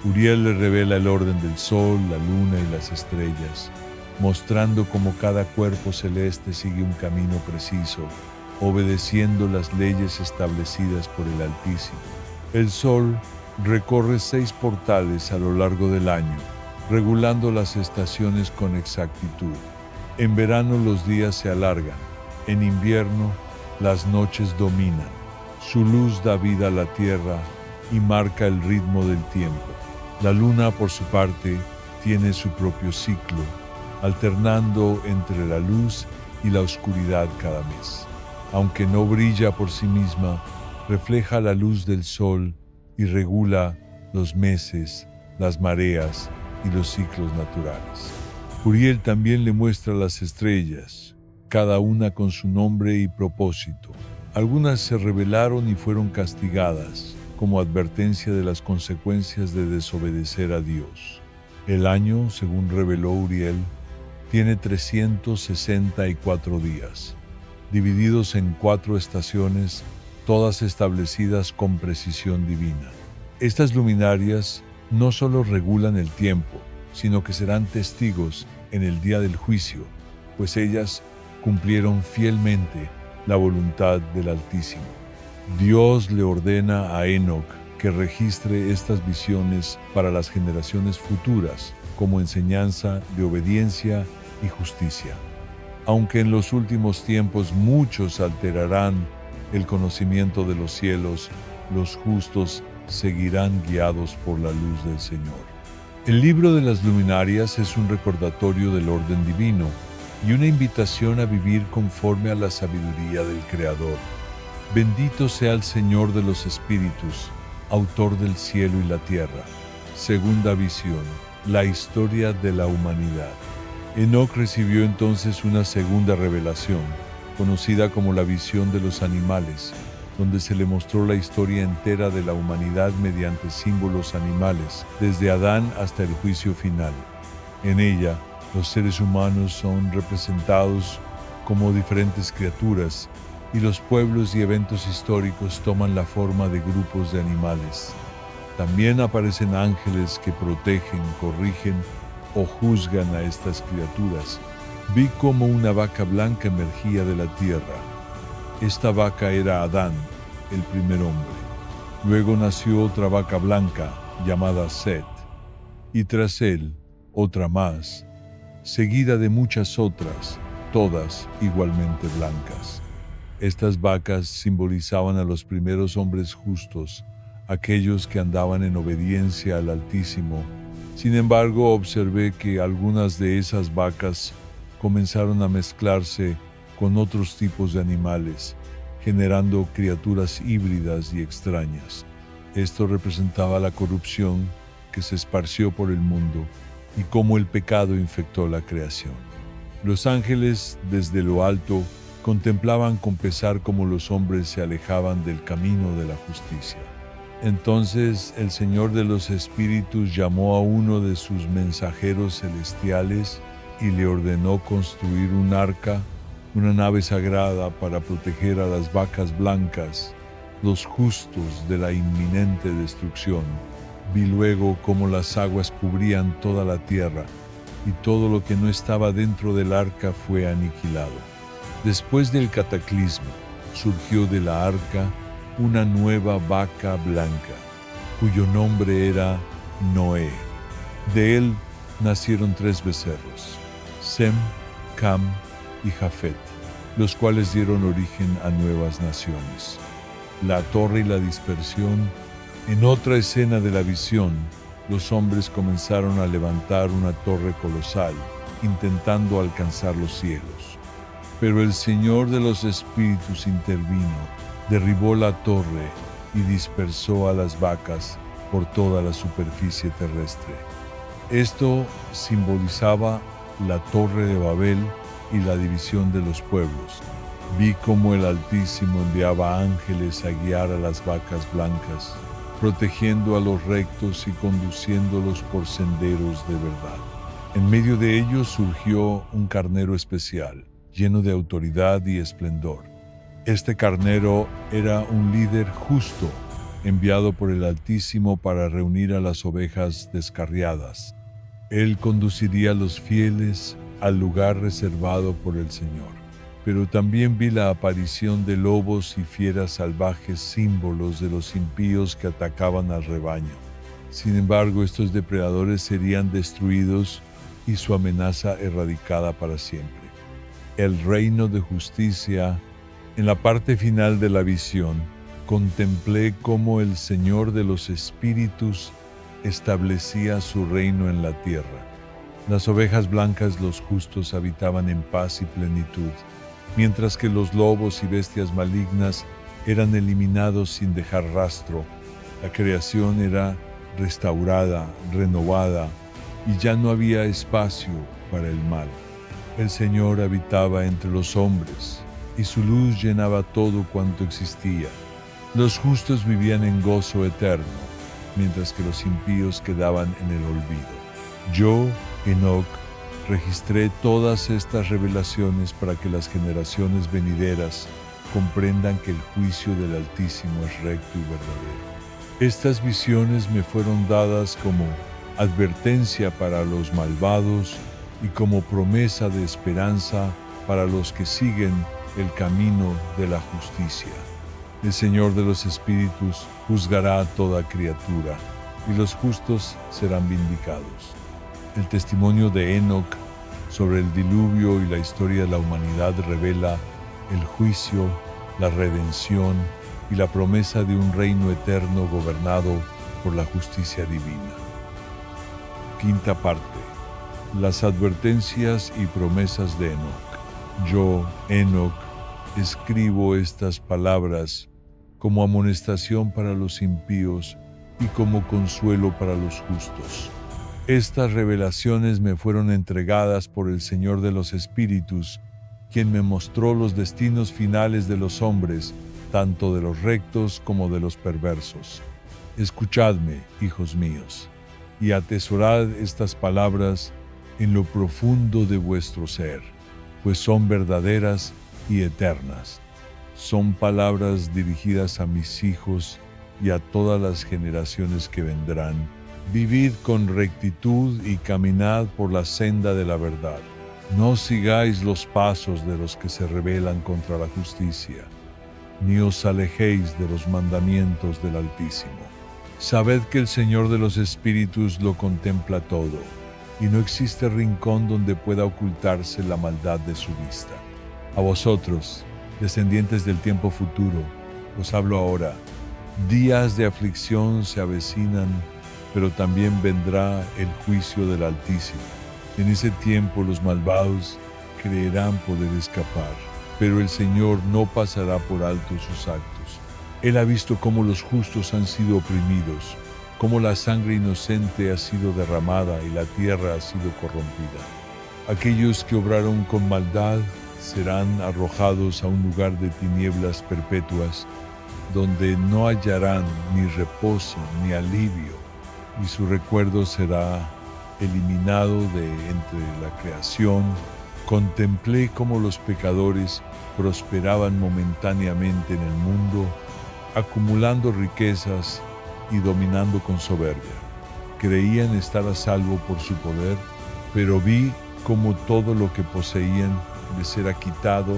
Uriel le revela el orden del sol, la luna y las estrellas, mostrando cómo cada cuerpo celeste sigue un camino preciso, obedeciendo las leyes establecidas por el Altísimo. El sol recorre 6 portales a lo largo del año, regulando las estaciones con exactitud. En verano los días se alargan, en invierno las noches dominan. Su luz da vida a la tierra y marca el ritmo del tiempo. La luna, por su parte, tiene su propio ciclo, alternando entre la luz y la oscuridad cada mes. Aunque no brilla por sí misma, refleja la luz del sol y regula los meses, las mareas y los ciclos naturales. Uriel también le muestra las estrellas, cada una con su nombre y propósito. Algunas se rebelaron y fueron castigadas, como advertencia de las consecuencias de desobedecer a Dios. El año, según reveló Uriel, tiene 364 días, divididos en 4 estaciones, todas establecidas con precisión divina. Estas luminarias no solo regulan el tiempo, sino que serán testigos en el día del juicio, pues ellas cumplieron fielmente la voluntad del Altísimo. Dios le ordena a Enoc que registre estas visiones para las generaciones futuras como enseñanza de obediencia y justicia. Aunque en los últimos tiempos muchos alterarán el conocimiento de los cielos, los justos seguirán guiados por la luz del Señor. El libro de las luminarias es un recordatorio del orden divino y una invitación a vivir conforme a la sabiduría del Creador. Bendito sea el Señor de los espíritus, autor del cielo y la tierra. Segunda visión, la historia de la humanidad. Enoc recibió entonces una segunda revelación, conocida como la visión de los animales, donde se le mostró la historia entera de la humanidad mediante símbolos animales, desde Adán hasta el juicio final. En ella, los seres humanos son representados como diferentes criaturas, y los pueblos y eventos históricos toman la forma de grupos de animales. También aparecen ángeles que protegen, corrigen o juzgan a estas criaturas. Vi cómo una vaca blanca emergía de la tierra. Esta vaca era Adán, el primer hombre. Luego nació otra vaca blanca, llamada Set, y tras él, otra más, seguida de muchas otras, todas igualmente blancas. Estas vacas simbolizaban a los primeros hombres justos, aquellos que andaban en obediencia al Altísimo. Sin embargo, observé que algunas de esas vacas comenzaron a mezclarse con otros tipos de animales, generando criaturas híbridas y extrañas. Esto representaba la corrupción que se esparció por el mundo y cómo el pecado infectó la creación. Los ángeles, desde lo alto, contemplaban con pesar cómo los hombres se alejaban del camino de la justicia. Entonces el Señor de los Espíritus llamó a uno de sus mensajeros celestiales y le ordenó construir un arca, una nave sagrada para proteger a las vacas blancas, los justos de la inminente destrucción. Vi luego cómo las aguas cubrían toda la tierra y todo lo que no estaba dentro del arca fue aniquilado. Después del cataclismo, surgió de la arca una nueva vaca blanca, cuyo nombre era Noé. De él nacieron 3 becerros, Sem, Cam y Jafet, los cuales dieron origen a nuevas naciones. La torre y la dispersión. En otra escena de la visión, los hombres comenzaron a levantar una torre colosal, intentando alcanzar los cielos. Pero el Señor de los Espíritus intervino, derribó la torre y dispersó a las vacas por toda la superficie terrestre. Esto simbolizaba la Torre de Babel y la división de los pueblos. Vi cómo el Altísimo enviaba ángeles a guiar a las vacas blancas, protegiendo a los rectos y conduciéndolos por senderos de verdad. En medio de ellos surgió un carnero especial, lleno de autoridad y esplendor. Este carnero era un líder justo, enviado por el Altísimo para reunir a las ovejas descarriadas. Él conduciría a los fieles al lugar reservado por el Señor. Pero también vi la aparición de lobos y fieras salvajes, símbolos de los impíos que atacaban al rebaño. Sin embargo, estos depredadores serían destruidos y su amenaza erradicada para siempre. El reino de justicia. En la parte final de la visión, contemplé cómo el Señor de los Espíritus establecía su reino en la tierra. Las ovejas blancas, los justos, habitaban en paz y plenitud, mientras que los lobos y bestias malignas eran eliminados sin dejar rastro. La creación era restaurada, renovada, y ya no había espacio para el mal. El Señor habitaba entre los hombres, y su luz llenaba todo cuanto existía. Los justos vivían en gozo eterno, mientras que los impíos quedaban en el olvido. Yo, Enoc, registré todas estas revelaciones para que las generaciones venideras comprendan que el juicio del Altísimo es recto y verdadero. Estas visiones me fueron dadas como advertencia para los malvados y como promesa de esperanza para los que siguen el camino de la justicia. El Señor de los espíritus juzgará a toda criatura, y los justos serán vindicados. El testimonio de Enoc sobre el diluvio y la historia de la humanidad revela el juicio, la redención y la promesa de un reino eterno gobernado por la justicia divina. Quinta parte. Las advertencias y promesas de Enoc. Yo, Enoc, escribo estas palabras como amonestación para los impíos y como consuelo para los justos. Estas revelaciones me fueron entregadas por el Señor de los Espíritus, quien me mostró los destinos finales de los hombres, tanto de los rectos como de los perversos. Escuchadme, hijos míos, y atesorad estas palabras en lo profundo de vuestro ser, pues son verdaderas y eternas. Son palabras dirigidas a mis hijos y a todas las generaciones que vendrán. Vivid con rectitud y caminad por la senda de la verdad. No sigáis los pasos de los que se rebelan contra la justicia, ni os alejéis de los mandamientos del Altísimo. Sabed que el Señor de los Espíritus lo contempla todo, y no existe rincón donde pueda ocultarse la maldad de su vista. A vosotros, descendientes del tiempo futuro, os hablo ahora. Días de aflicción se avecinan, pero también vendrá el juicio del Altísimo. En ese tiempo los malvados creerán poder escapar, pero el Señor no pasará por alto sus actos. Él ha visto cómo los justos han sido oprimidos, cómo la sangre inocente ha sido derramada y la tierra ha sido corrompida. Aquellos que obraron con maldad serán arrojados a un lugar de tinieblas perpetuas, donde no hallarán ni reposo ni alivio, y su recuerdo será eliminado de entre la creación. Contemplé cómo los pecadores prosperaban momentáneamente en el mundo, acumulando riquezas y dominando con soberbia. Creían estar a salvo por su poder, pero vi cómo todo lo que poseían les era quitado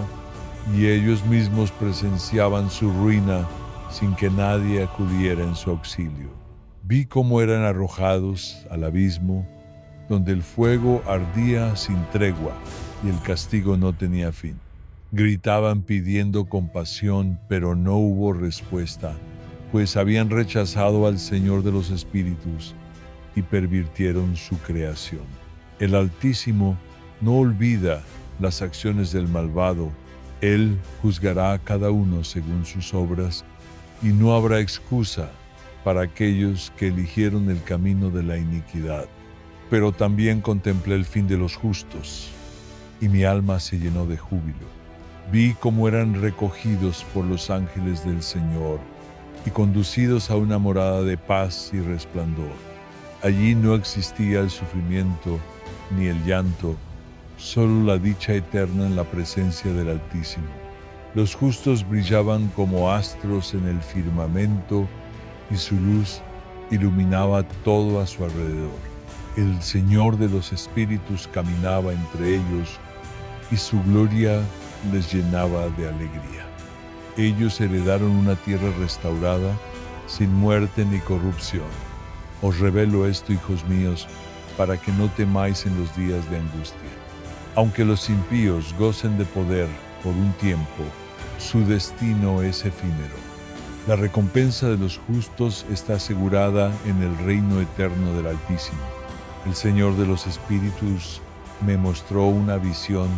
y ellos mismos presenciaban su ruina sin que nadie acudiera en su auxilio. Vi cómo eran arrojados al abismo, donde el fuego ardía sin tregua y el castigo no tenía fin. Gritaban pidiendo compasión, pero no hubo respuesta, pues habían rechazado al Señor de los Espíritus y pervirtieron su creación. El Altísimo no olvida las acciones del malvado. Él juzgará a cada uno según sus obras, y no habrá excusa para aquellos que eligieron el camino de la iniquidad. Pero también contemplé el fin de los justos, y mi alma se llenó de júbilo. Vi cómo eran recogidos por los ángeles del Señor y conducidos a una morada de paz y resplandor. Allí no existía el sufrimiento ni el llanto, solo la dicha eterna en la presencia del Altísimo. Los justos brillaban como astros en el firmamento y su luz iluminaba todo a su alrededor. El Señor de los Espíritus caminaba entre ellos y su gloria les llenaba de alegría. Ellos heredaron una tierra restaurada, sin muerte ni corrupción. Os revelo esto, hijos míos, para que no temáis en los días de angustia. Aunque los impíos gocen de poder por un tiempo, su destino es efímero. La recompensa de los justos está asegurada en el reino eterno del Altísimo. El Señor de los Espíritus me mostró una visión,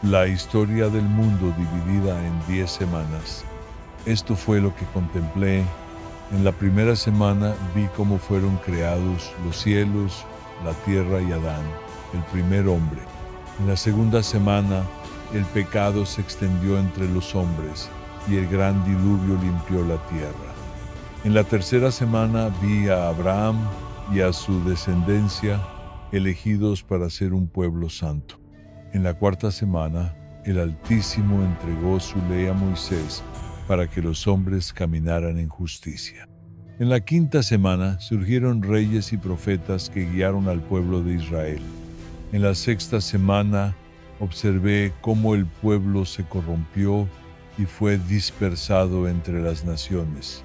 la historia del mundo dividida en 10 semanas. Esto fue lo que contemplé. En la primera semana vi cómo fueron creados los cielos, la tierra y Adán, el primer hombre. En la segunda semana, el pecado se extendió entre los hombres y el gran diluvio limpió la tierra. En la tercera semana vi a Abraham y a su descendencia elegidos para ser un pueblo santo. En la cuarta semana, el Altísimo entregó su ley a Moisés para que los hombres caminaran en justicia. En la quinta semana surgieron reyes y profetas que guiaron al pueblo de Israel. En la sexta semana observé cómo el pueblo se corrompió y fue dispersado entre las naciones.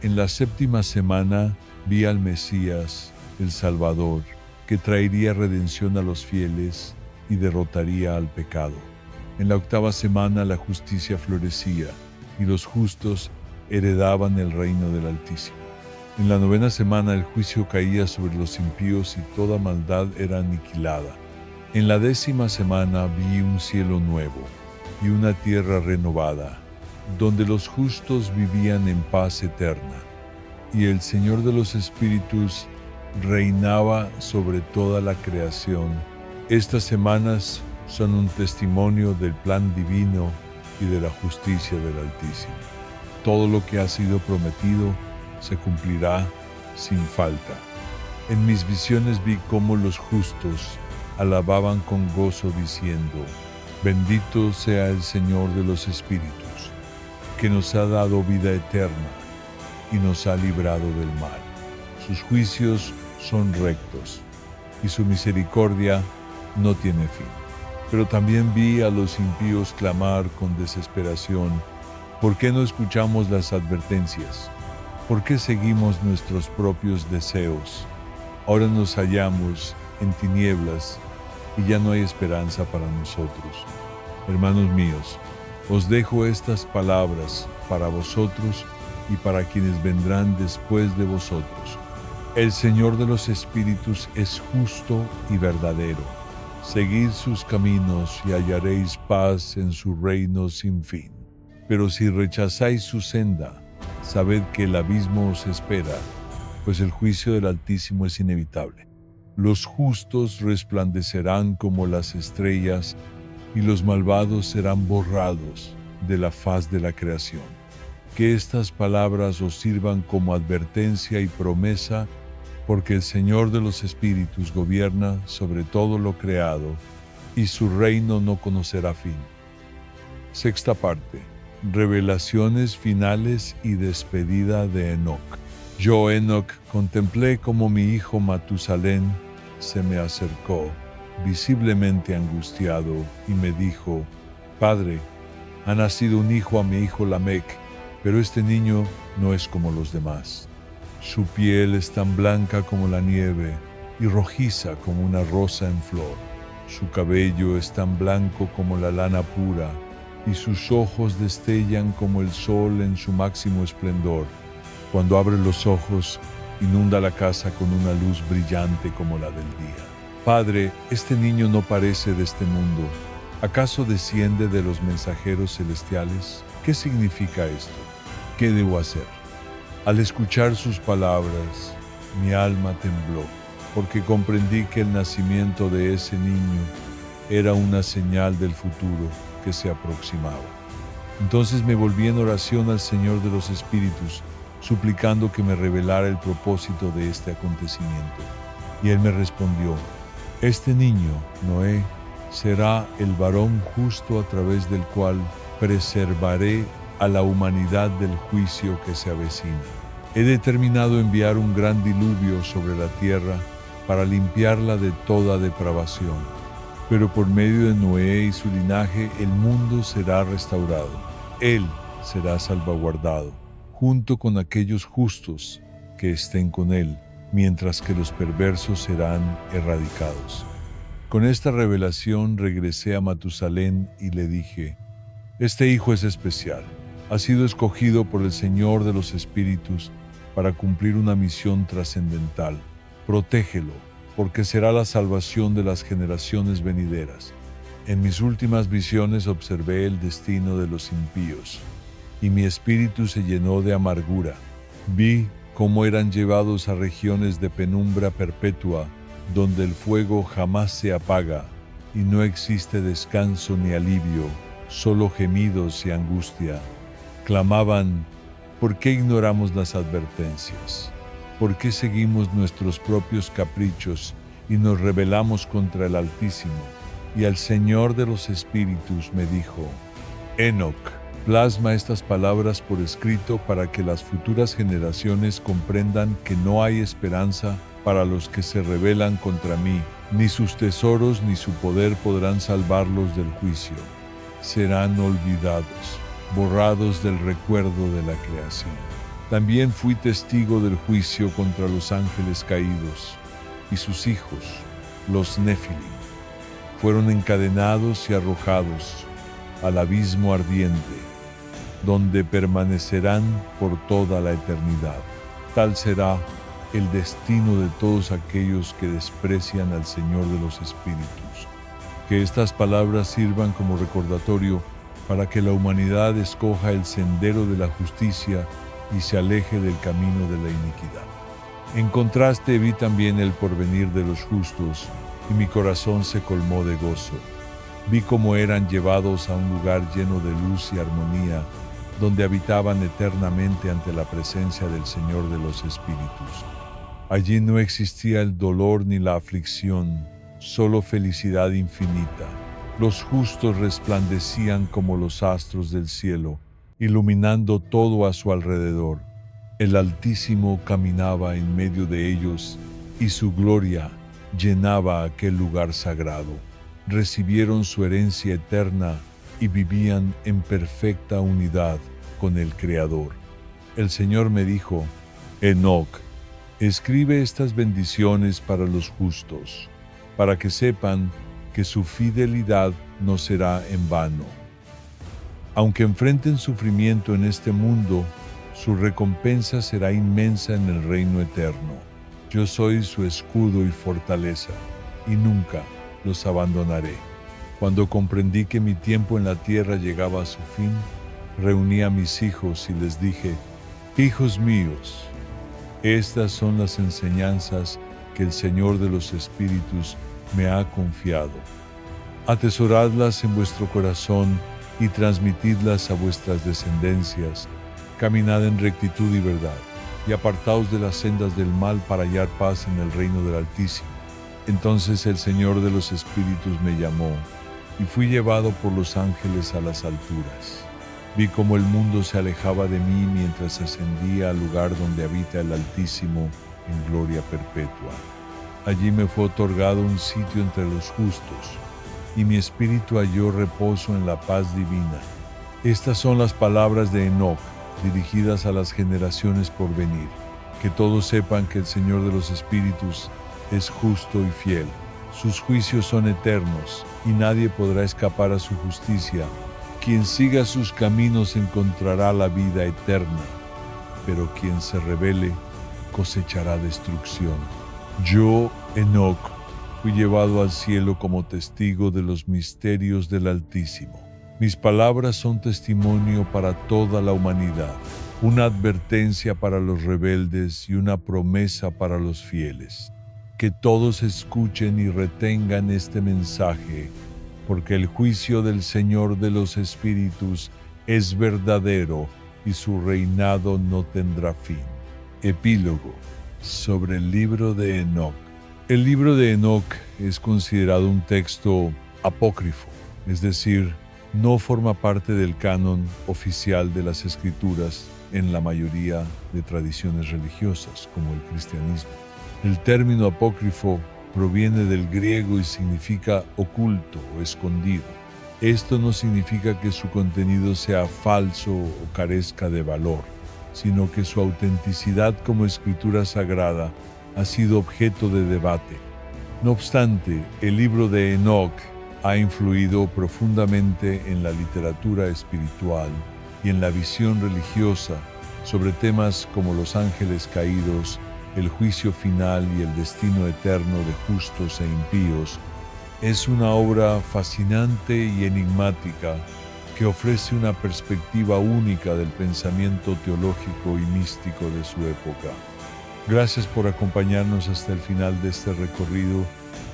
En la 7ª semana vi al Mesías, el Salvador, que traería redención a los fieles y derrotaría al pecado. En la 8ª semana la justicia florecía y los justos heredaban el reino del Altísimo. En la 9ª semana el juicio caía sobre los impíos y toda maldad era aniquilada. En la 10ª semana vi un cielo nuevo y una tierra renovada, donde los justos vivían en paz eterna, y el Señor de los Espíritus reinaba sobre toda la creación. Estas semanas son un testimonio del plan divino y de la justicia del Altísimo. Todo lo que ha sido prometido se cumplirá sin falta. En mis visiones vi cómo los justos alababan con gozo diciendo: Bendito sea el Señor de los Espíritus, que nos ha dado vida eterna y nos ha librado del mal. Sus juicios son rectos y su misericordia no tiene fin. Pero también vi a los impíos clamar con desesperación: ¿por qué no escuchamos las advertencias? ¿Por qué seguimos nuestros propios deseos? Ahora nos hallamos en tinieblas y ya no hay esperanza para nosotros. Hermanos míos, os dejo estas palabras para vosotros y para quienes vendrán después de vosotros. El Señor de los Espíritus es justo y verdadero. Seguid sus caminos y hallaréis paz en su reino sin fin. Pero si rechazáis su senda, sabed que el abismo os espera, pues el juicio del Altísimo es inevitable. Los justos resplandecerán como las estrellas, y los malvados serán borrados de la faz de la creación. Que estas palabras os sirvan como advertencia y promesa, porque el Señor de los Espíritus gobierna sobre todo lo creado, y su reino no conocerá fin. 6ª parte. Revelaciones finales y despedida de Enoc. Yo, Enoc, contemplé como mi hijo Matusalén se me acercó, visiblemente angustiado, y me dijo: Padre, ha nacido un hijo a mi hijo Lamec, pero este niño no es como los demás. Su piel es tan blanca como la nieve y rojiza como una rosa en flor. Su cabello es tan blanco como la lana pura, y sus ojos destellan como el sol en su máximo esplendor. Cuando abre los ojos, inunda la casa con una luz brillante como la del día. Padre, este niño no parece de este mundo. ¿Acaso desciende de los mensajeros celestiales? ¿Qué significa esto? ¿Qué debo hacer? Al escuchar sus palabras, mi alma tembló, porque comprendí que el nacimiento de ese niño era una señal del futuro que se aproximaba. Entonces me volví en oración al Señor de los Espíritus, suplicando que me revelara el propósito de este acontecimiento. Y Él me respondió: Este niño, Noé, será el varón justo a través del cual preservaré a la humanidad del juicio que se avecina. He determinado enviar un gran diluvio sobre la tierra para limpiarla de toda depravación. Pero por medio de Noé y su linaje el mundo será restaurado. Él será salvaguardado, junto con aquellos justos que estén con él, mientras que los perversos serán erradicados. Con esta revelación regresé a Matusalén y le dije: Este hijo es especial. Ha sido escogido por el Señor de los Espíritus para cumplir una misión trascendental. Protégelo, porque será la salvación de las generaciones venideras. En mis últimas visiones observé el destino de los impíos, y mi espíritu se llenó de amargura. Vi cómo eran llevados a regiones de penumbra perpetua, donde el fuego jamás se apaga, y no existe descanso ni alivio, solo gemidos y angustia. Clamaban: ¿por qué ignoramos las advertencias? ¿Por qué seguimos nuestros propios caprichos y nos rebelamos contra el Altísimo? Y el Señor de los Espíritus me dijo: Enoc, plasma estas palabras por escrito para que las futuras generaciones comprendan que no hay esperanza para los que se rebelan contra mí, ni sus tesoros ni su poder podrán salvarlos del juicio. Serán olvidados. borrados del recuerdo de la creación. También fui testigo del juicio contra los ángeles caídos y sus hijos, los Néfilim. Fueron encadenados y arrojados al abismo ardiente, donde permanecerán por toda la eternidad. Tal será el destino de todos aquellos que desprecian al Señor de los Espíritus. Que estas palabras sirvan como recordatorio para que la humanidad escoja el sendero de la justicia y se aleje del camino de la iniquidad. En contraste, vi también el porvenir de los justos, y mi corazón se colmó de gozo. Vi cómo eran llevados a un lugar lleno de luz y armonía, donde habitaban eternamente ante la presencia del Señor de los Espíritus. Allí no existía el dolor ni la aflicción, solo felicidad infinita. Los justos resplandecían como los astros del cielo, iluminando todo a su alrededor. El Altísimo caminaba en medio de ellos, y su gloria llenaba aquel lugar sagrado. Recibieron su herencia eterna y vivían en perfecta unidad con el Creador. El Señor me dijo: Enoc, escribe estas bendiciones para los justos, para que sepan que su fidelidad no será en vano. Aunque enfrenten sufrimiento en este mundo, su recompensa será inmensa en el reino eterno. Yo soy su escudo y fortaleza, y nunca los abandonaré. Cuando comprendí que mi tiempo en la tierra llegaba a su fin, reuní a mis hijos y les dije: Hijos míos, estas son las enseñanzas que el Señor de los Espíritus me ha confiado. Atesoradlas en vuestro corazón y transmitidlas a vuestras descendencias. Caminad en rectitud y verdad, y apartaos de las sendas del mal para hallar paz en el reino del Altísimo. Entonces el Señor de los Espíritus me llamó, y fui llevado por los ángeles a las alturas. Vi cómo el mundo se alejaba de mí mientras ascendía al lugar donde habita el Altísimo en gloria perpetua. Allí me fue otorgado un sitio entre los justos, y mi espíritu halló reposo en la paz divina. Estas son las palabras de Enoc, dirigidas a las generaciones por venir. Que todos sepan que el Señor de los Espíritus es justo y fiel. Sus juicios son eternos, y nadie podrá escapar a su justicia. Quien siga sus caminos encontrará la vida eterna, pero quien se rebele cosechará destrucción. Yo, Enoc, fui llevado al cielo como testigo de los misterios del Altísimo. Mis palabras son testimonio para toda la humanidad, una advertencia para los rebeldes y una promesa para los fieles. Que todos escuchen y retengan este mensaje, porque el juicio del Señor de los Espíritus es verdadero y su reinado no tendrá fin. Epílogo sobre el libro de Enoc. El libro de Enoc es considerado un texto apócrifo, es decir, no forma parte del canon oficial de las Escrituras en la mayoría de tradiciones religiosas, como el cristianismo. El término apócrifo proviene del griego y significa oculto o escondido. Esto no significa que su contenido sea falso o carezca de valor, sino que su autenticidad como escritura sagrada ha sido objeto de debate. No obstante, el libro de Enoc ha influido profundamente en la literatura espiritual y en la visión religiosa sobre temas como los ángeles caídos, el juicio final y el destino eterno de justos e impíos. Es una obra fascinante y enigmática que ofrece una perspectiva única del pensamiento teológico y místico de su época. Gracias por acompañarnos hasta el final de este recorrido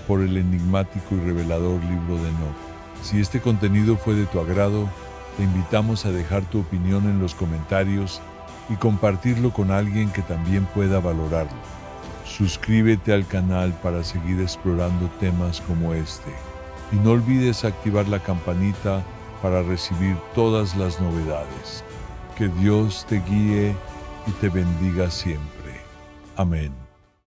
por el enigmático y revelador libro de Enoc. Si este contenido fue de tu agrado, te invitamos a dejar tu opinión en los comentarios y compartirlo con alguien que también pueda valorarlo. Suscríbete al canal para seguir explorando temas como este. Y no olvides activar la campanita para recibir todas las novedades. Que Dios te guíe y te bendiga siempre. Amén.